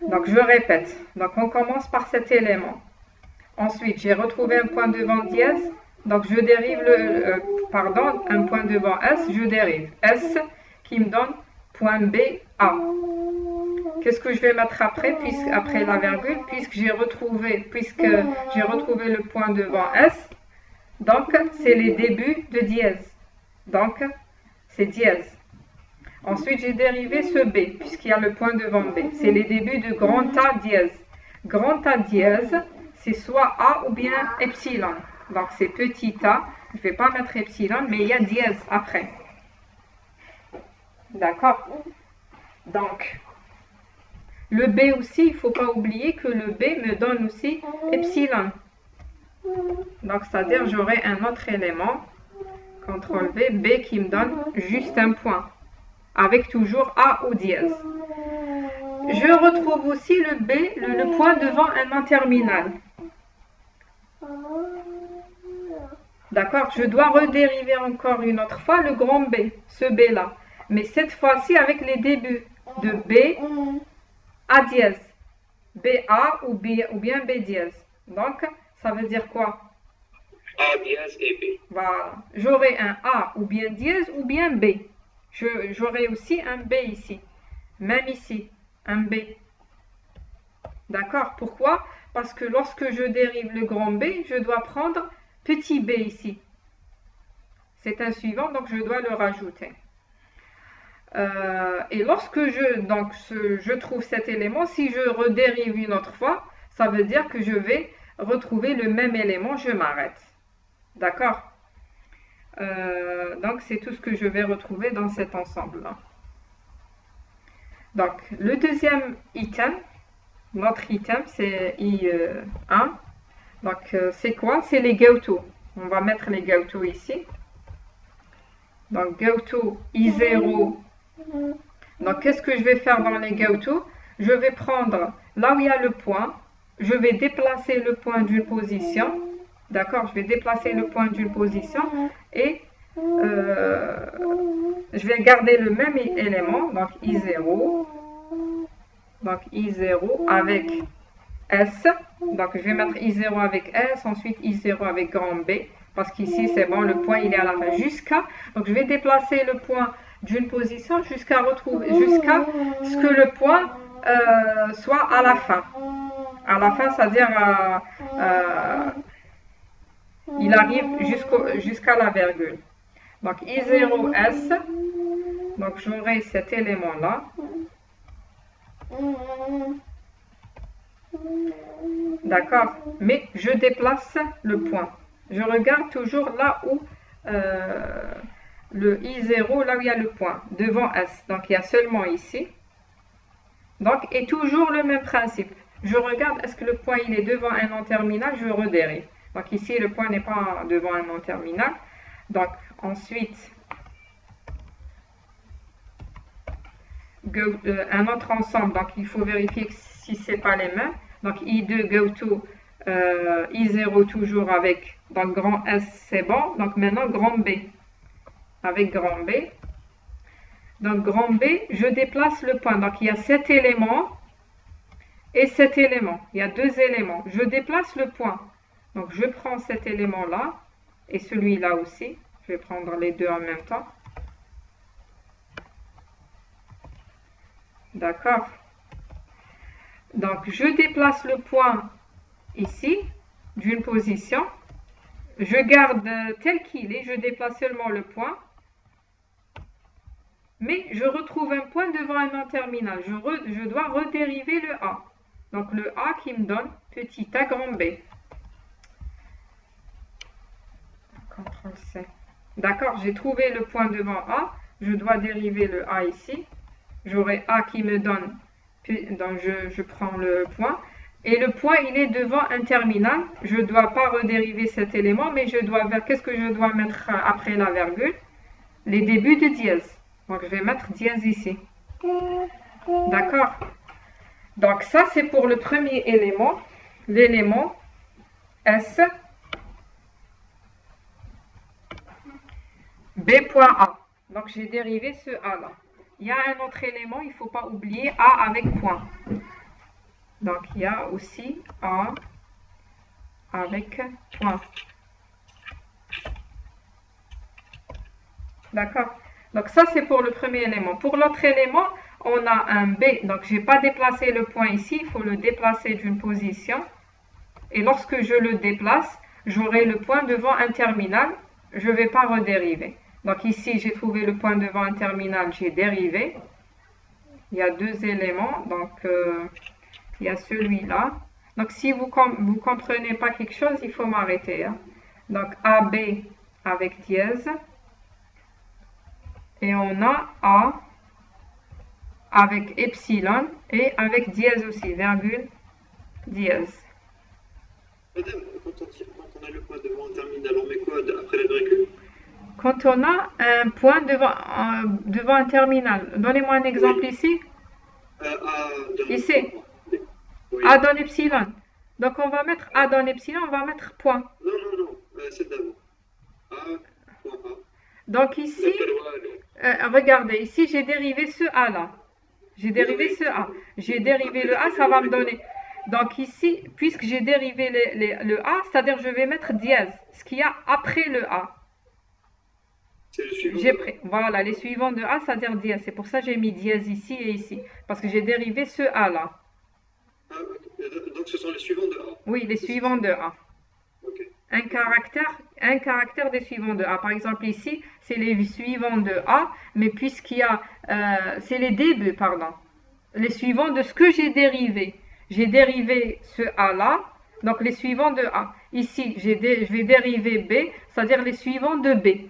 [SPEAKER 1] Donc, je répète. Donc, on commence par cet élément. Ensuite, j'ai retrouvé un point devant dièse. Donc, je dérive un point devant S, je dérive. S qui me donne point B, A. Qu'est-ce que je vais mettre après, après la virgule, puisque j'ai retrouvé le point devant S. Donc, c'est les débuts de dièse. Donc, c'est dièse. Ensuite, j'ai dérivé ce B, puisqu'il y a le point devant B. C'est les débuts de grand A dièse. Grand A dièse, c'est soit A ou bien epsilon. Donc, c'est petit a. Je ne vais pas mettre epsilon, mais il y a dièse après. D'accord? Donc, le B aussi, il ne faut pas oublier que le B me donne aussi epsilon. Donc, c'est-à-dire, j'aurai un autre élément, CTRL V, B qui me donne juste un point, avec toujours A ou dièse. Je retrouve aussi le B, le point devant un non terminal. D'accord? Je dois redériver encore une autre fois le grand B, ce B-là. Mais cette fois-ci avec les débuts de B, A dièse, BA ou bien B dièse. Donc, ça veut dire quoi?
[SPEAKER 2] A dièse et B.
[SPEAKER 1] Voilà. J'aurai un A ou bien dièse ou bien B. J'aurai aussi un B ici. Même ici, un B. D'accord? Pourquoi? Parce que lorsque je dérive le grand B, je dois prendre petit b ici. C'est un suivant, donc je dois le rajouter. Et lorsque je trouve cet élément, si je redérive une autre fois, ça veut dire que je vais retrouver le même élément, je m'arrête. D'accord? Donc c'est tout ce que je vais retrouver dans cet ensemble-là. Donc le deuxième item, notre item, c'est I1. Donc c'est quoi? C'est les GoTo. On va mettre les GoTo ici. Donc GoTo I0. Donc qu'est-ce que je vais faire dans les GoTo? Je vais prendre là où il y a le point, je vais déplacer le point d'une position. D'accord? Je vais déplacer le point d'une position et je vais garder le même élément, donc I0. Donc I0 avec S. Donc je vais mettre I0 avec S, ensuite I0 avec grand B. Parce qu'ici c'est bon, le point il est à la fin. Donc je vais déplacer le point d'une position jusqu'à ce que le point soit à la fin. À la fin, c'est-à-dire il arrive jusqu'à la virgule. Donc I0S, donc j'aurai cet élément-là. D'accord, mais je déplace le point. Je regarde toujours là où le I0, là où il y a le point, devant S. Donc il y a seulement ici. Donc, et toujours le même principe. Je regarde, est-ce que le point il est devant un non terminal, je redérive. Donc ici, le point n'est pas devant un non terminal. Donc ensuite, un autre ensemble. Donc il faut vérifier si ce n'est pas les mêmes. Donc I2 GoTo I0 toujours avec, donc grand S c'est bon, donc maintenant grand B, avec grand B. Donc grand B, je déplace le point, donc il y a cet élément et cet élément, il y a deux éléments, je déplace le point, donc je prends cet élément là et celui-là aussi, je vais prendre les deux en même temps, d'accord, donc je déplace le point ici d'une position, je garde tel qu'il est, je déplace seulement le point, mais je retrouve un point devant un nom terminal, je dois redériver le A. Donc le A qui me donne petit a grand B. CTRL-C. D'accord, j'ai trouvé le point devant A. Je dois dériver le A ici. J'aurai A qui me donne, donc je prends le point. Et le point, il est devant un terminal. Je ne dois pas redériver cet élément, mais je dois vers, qu'est-ce que je dois mettre après la virgule? Les débuts de dièse. Donc je vais mettre dièse ici. D'accord. Donc ça c'est pour le premier élément, l'élément S, B.A. Donc j'ai dérivé ce A là. Il y a un autre élément, il ne faut pas oublier A avec point. Donc il y a aussi A avec point. D'accord. Donc ça c'est pour le premier élément. Pour l'autre élément, on a un B, donc je n'ai pas déplacé le point ici, il faut le déplacer d'une position. Et lorsque je le déplace, j'aurai le point devant un terminal, je ne vais pas redériver. Donc ici, j'ai trouvé le point devant un terminal, j'ai dérivé. Il y a deux éléments, donc il y a celui-là. Donc si vous ne comprenez pas quelque chose, il faut m'arrêter. Hein. Donc AB avec dièse. Et on a A avec epsilon et avec dièse aussi, virgule, dièse.
[SPEAKER 4] Madame, quand on a le point devant un terminal, on met quoi après la virgule?
[SPEAKER 1] Quand on a un point devant un terminal, donnez-moi un exemple oui. Ici. Ici. Oui. A dans epsilon. Donc on va mettre A dans epsilon, on va mettre point.
[SPEAKER 4] Non, c'est d'abord. A, point A.
[SPEAKER 1] Donc ici, regardez, ici j'ai dérivé ce A là. J'ai dérivé ce A. J'ai dérivé le A, ça va me donner. Donc ici, puisque j'ai dérivé le A, c'est-à-dire je vais mettre dièse, ce qu'il y a après le A.
[SPEAKER 4] C'est le suivant.
[SPEAKER 1] Voilà, les suivants de A, c'est-à-dire dièse. C'est pour ça que j'ai mis dièse ici et ici. Parce que j'ai dérivé ce A là.
[SPEAKER 4] Ah, donc ce sont les suivants de A.
[SPEAKER 1] Oui, les suivants de A.
[SPEAKER 4] Okay.
[SPEAKER 1] Un caractère des suivants de A. Par exemple, ici, c'est les suivants de A, mais puisqu'il y a... c'est les débuts, pardon. Les suivants de ce que j'ai dérivé. J'ai dérivé ce A-là, donc les suivants de A. Ici, je vais dériver B, c'est-à-dire les suivants de B.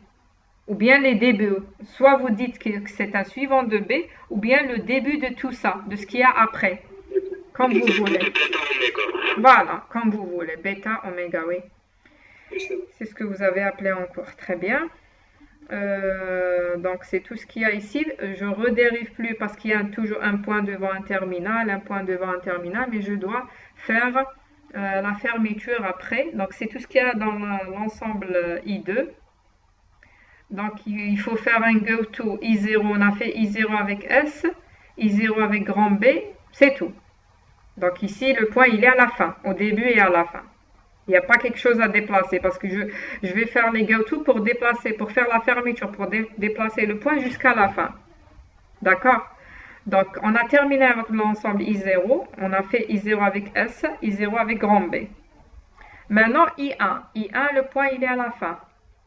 [SPEAKER 1] Ou bien les débuts. Soit vous dites que c'est un suivant de B, ou bien le début de tout ça, de ce qu'il y a après. Comme vous voulez. Voilà, comme vous voulez. Bêta, oméga, oui. C'est ce que vous avez appelé en cours. Très bien. Donc, c'est tout ce qu'il y a ici. Je ne redérive plus parce qu'il y a toujours un point devant un terminal, mais je dois faire la fermeture après. Donc, c'est tout ce qu'il y a dans l'ensemble I2. Donc, il faut faire un go-to I0. On a fait I0 avec S, I0 avec grand B. C'est tout. Donc, ici, le point, il est à la fin, au début et à la fin. Il n'y a pas quelque chose à déplacer parce que je vais faire les go-to pour déplacer, pour faire la fermeture, pour déplacer le point jusqu'à la fin. D'accord? Donc, on a terminé avec l'ensemble I0. On a fait I0 avec S, I0 avec grand B. Maintenant, I1. I1, le point, il est à la fin.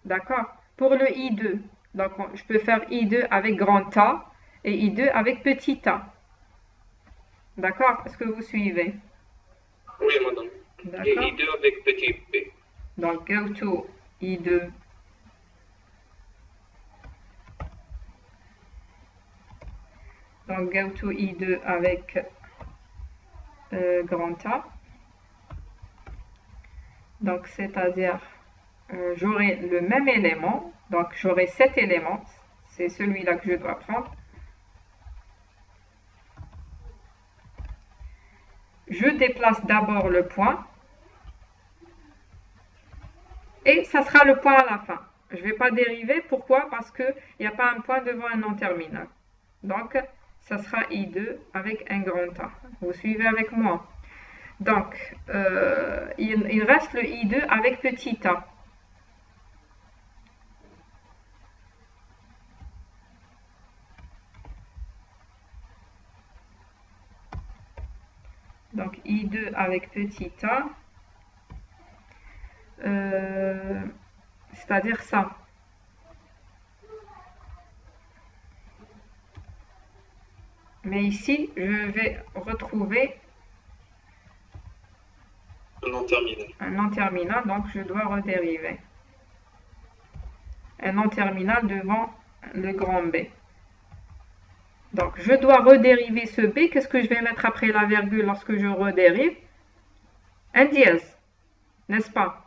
[SPEAKER 1] D'accord? Pour le I2, donc je peux faire I2 avec grand A et I2 avec petit a. D'accord? Est-ce que vous suivez?
[SPEAKER 2] Oui, madame. Et I2 avec petit b.
[SPEAKER 1] Donc, go to I2. Donc, go to I2 avec grand A. Donc, c'est-à-dire, j'aurai le même élément. Donc, j'aurai cet élément. C'est celui-là que je dois prendre. Je déplace d'abord le point. Et ça sera le point à la fin. Je ne vais pas dériver. Pourquoi? Parce qu'il n'y a pas un point devant un non terminal. Donc, ça sera I2 avec un grand A. Vous suivez avec moi? Donc, il reste le I2 avec petit a. Donc, I2 avec petit a, c'est-à-dire ça. Mais ici, je vais retrouver un non terminal, donc je dois redériver. Un non terminal devant le grand B. Donc, je dois redériver ce B. Qu'est-ce que je vais mettre après la virgule lorsque je redérive? Un dièse, n'est-ce pas?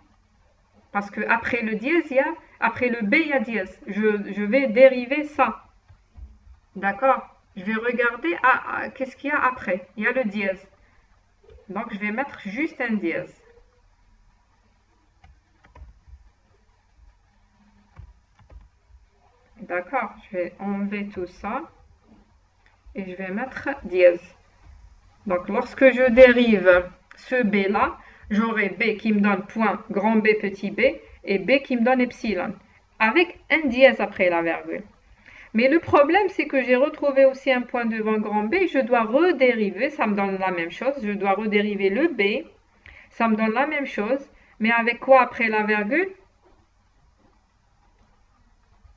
[SPEAKER 1] Parce que après le dièse, après le B, il y a dièse. Je vais dériver ça. D'accord? Je vais regarder qu'est-ce qu'il y a après. Il y a le dièse. Donc, je vais mettre juste un dièse. D'accord? Je vais enlever tout ça. Et je vais mettre dièse. Donc, lorsque je dérive ce B là, j'aurai B qui me donne point grand B petit b et B qui me donne epsilon. Avec un dièse après la virgule. Mais le problème, c'est que j'ai retrouvé aussi un point devant grand B. Je dois redériver, ça me donne la même chose. Je dois redériver le B. Ça me donne la même chose. Mais avec quoi après la virgule?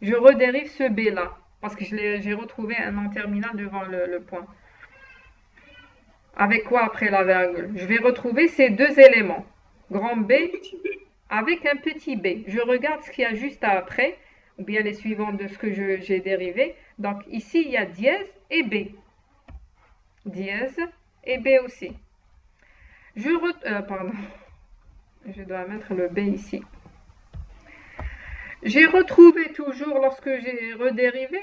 [SPEAKER 1] Je redérive ce B là. Parce que j'ai retrouvé un non terminal devant le point. Avec quoi après la virgule? Je vais retrouver ces deux éléments. Grand B avec un petit b. Je regarde ce qu'il y a juste après, ou bien les suivants de ce que j'ai dérivé. Donc ici, il y a dièse et b. Dièse et b aussi. Pardon. Je dois mettre le b ici. J'ai retrouvé toujours, lorsque j'ai redérivé,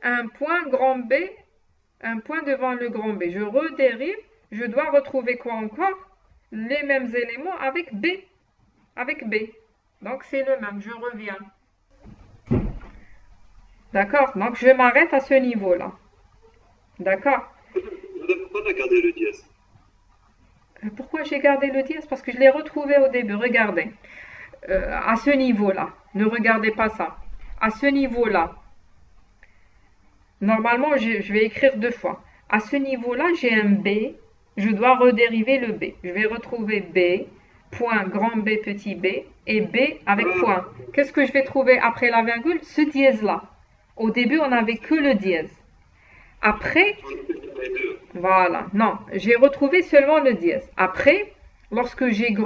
[SPEAKER 1] un point grand B, un point devant le grand B. Je redérive, je dois retrouver quoi encore? Les mêmes éléments avec B. Avec B. Donc c'est le même, je reviens. D'accord? Donc je m'arrête à ce niveau-là. D'accord?
[SPEAKER 4] Pourquoi on a gardé le dièse?
[SPEAKER 1] Pourquoi j'ai gardé le dièse? Parce que je l'ai retrouvé au début. Regardez. À ce niveau-là. Ne regardez pas ça. À ce niveau-là. Normalement, je vais écrire deux fois. À ce niveau-là, j'ai un B. Je dois redériver le B. Je vais retrouver B, point grand B, petit b, et B avec point. Qu'est-ce que je vais trouver après la virgule? Ce dièse-là. Au début, on n'avait que le dièse. Après, voilà. Non, j'ai retrouvé seulement le dièse. Après, lorsque j'ai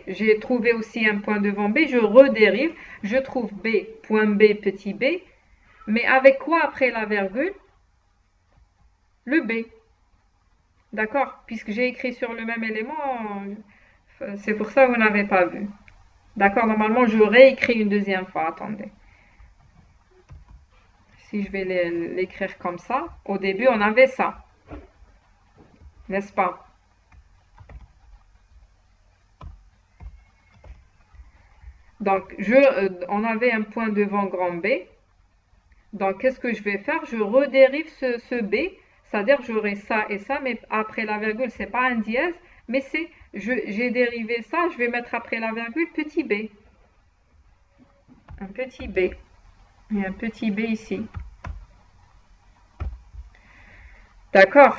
[SPEAKER 1] j'ai trouvé aussi un point devant B, je redérive, je trouve B, point B, petit b, mais avec quoi après la virgule? Le B. D'accord? Puisque j'ai écrit sur le même élément, c'est pour ça que vous n'avez pas vu. D'accord? Normalement, je réécris une deuxième fois. Attendez. Si je vais l'écrire comme ça, au début, on avait ça. N'est-ce pas? Donc, on avait un point devant grand B. Donc, qu'est-ce que je vais faire? Je redérive ce B, c'est-à-dire j'aurai ça et ça, mais après la virgule, c'est pas un dièse, mais j'ai dérivé ça, je vais mettre après la virgule petit b. Un petit b. Et un petit b ici. D'accord?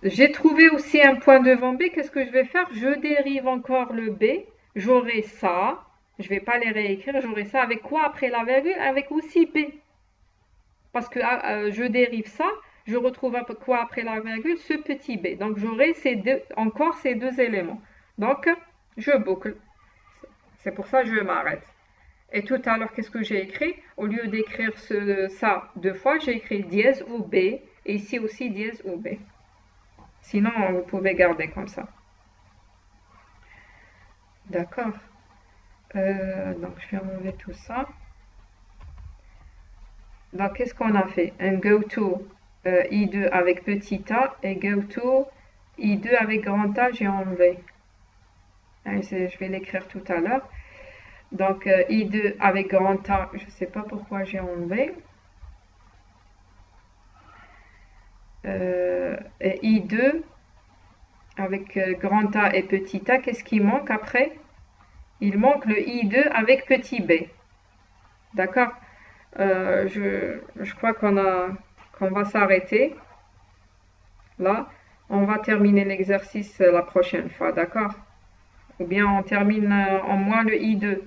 [SPEAKER 1] J'ai trouvé aussi un point devant B. Qu'est-ce que je vais faire? Je dérive encore le B. J'aurai ça. Je ne vais pas les réécrire. J'aurai ça avec quoi après la virgule? Avec aussi B. Parce que je dérive ça. Je retrouve quoi après la virgule? Ce petit b. Donc, j'aurai encore ces deux éléments. Donc, je boucle. C'est pour ça que je m'arrête. Et tout à l'heure, qu'est-ce que j'ai écrit? Au lieu d'écrire ça deux fois, j'ai écrit dièse ou B. Et ici aussi dièse ou B. Sinon, vous pouvez garder comme ça. D'accord. Donc, je vais enlever tout ça. Donc, qu'est-ce qu'on a fait? Un go-to I2 avec petit a et go-to I2 avec grand A, j'ai enlevé. Je vais l'écrire tout à l'heure. Donc, I2 avec grand A, je ne sais pas pourquoi j'ai enlevé. Et I2 avec grand A et petit a, qu'est-ce qui manque après? Il manque le I2 avec petit b. D'accord? Je crois qu'on va s'arrêter là. On va terminer l'exercice la prochaine fois, d'accord? Ou bien on termine en moins le I2.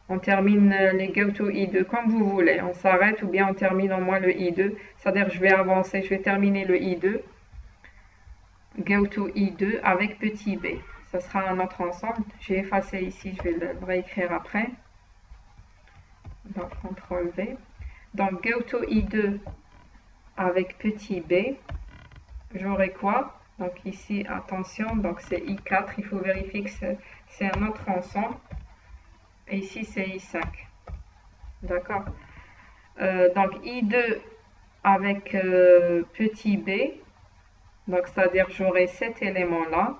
[SPEAKER 1] On termine les go to I2 comme vous voulez. On s'arrête ou bien on termine en moins le I2. C'est-à-dire je vais avancer, je vais terminer le I2. Go to I2 avec petit b. Ça sera un autre ensemble. J'ai effacé ici, je vais le réécrire après. Donc CTRL V. Donc go to I2 avec petit b. J'aurai quoi? Donc ici, attention, donc c'est I4. Il faut vérifier que c'est un autre ensemble. Et ici, c'est I5. D'accord? Donc I2 avec petit b. Donc, c'est-à-dire j'aurai cet élément-là.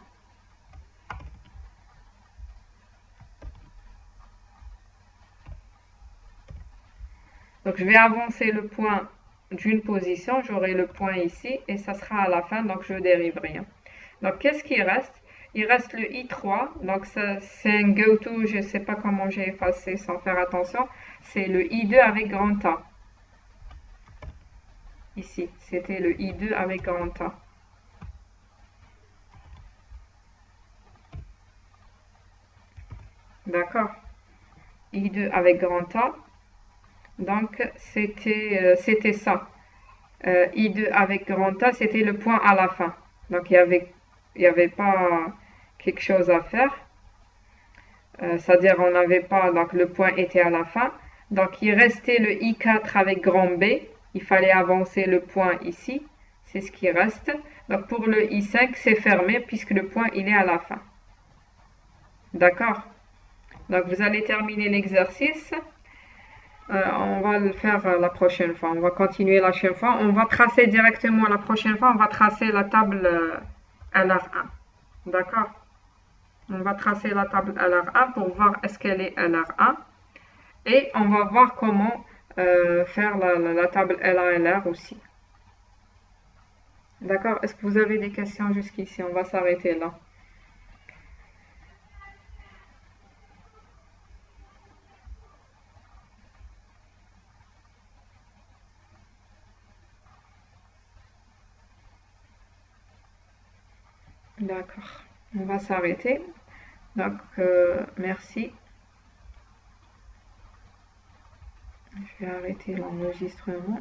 [SPEAKER 1] Donc, je vais avancer le point d'une position. J'aurai le point ici et ça sera à la fin. Donc, je ne dérive rien. Donc, qu'est-ce qui reste? Il reste le I3. Donc, c'est un go-to. Je ne sais pas comment j'ai effacé sans faire attention. C'est le I2 avec grand A. Ici, c'était le I2 avec grand A. D'accord? I2 avec grand A. Donc, c'était ça. I2 avec grand A, c'était le point à la fin. Donc, il y avait pas quelque chose à faire. C'est-à-dire, on n'avait pas, donc le point était à la fin. Donc, il restait le I4 avec grand B. Il fallait avancer le point ici. C'est ce qui reste. Donc, pour le I5, c'est fermé puisque le point, il est à la fin. D'accord? Donc, vous allez terminer l'exercice. On va le faire la prochaine fois. On va continuer la prochaine fois. On va tracer directement la prochaine fois. On va tracer la table LR1. D'accord? On va tracer la table LR1 pour voir est-ce qu'elle est LR1. Et on va voir comment faire la table LA-LR aussi. D'accord? Est-ce que vous avez des questions jusqu'ici? On va s'arrêter là. D'accord. On va s'arrêter. Donc, merci. Je vais arrêter l'enregistrement.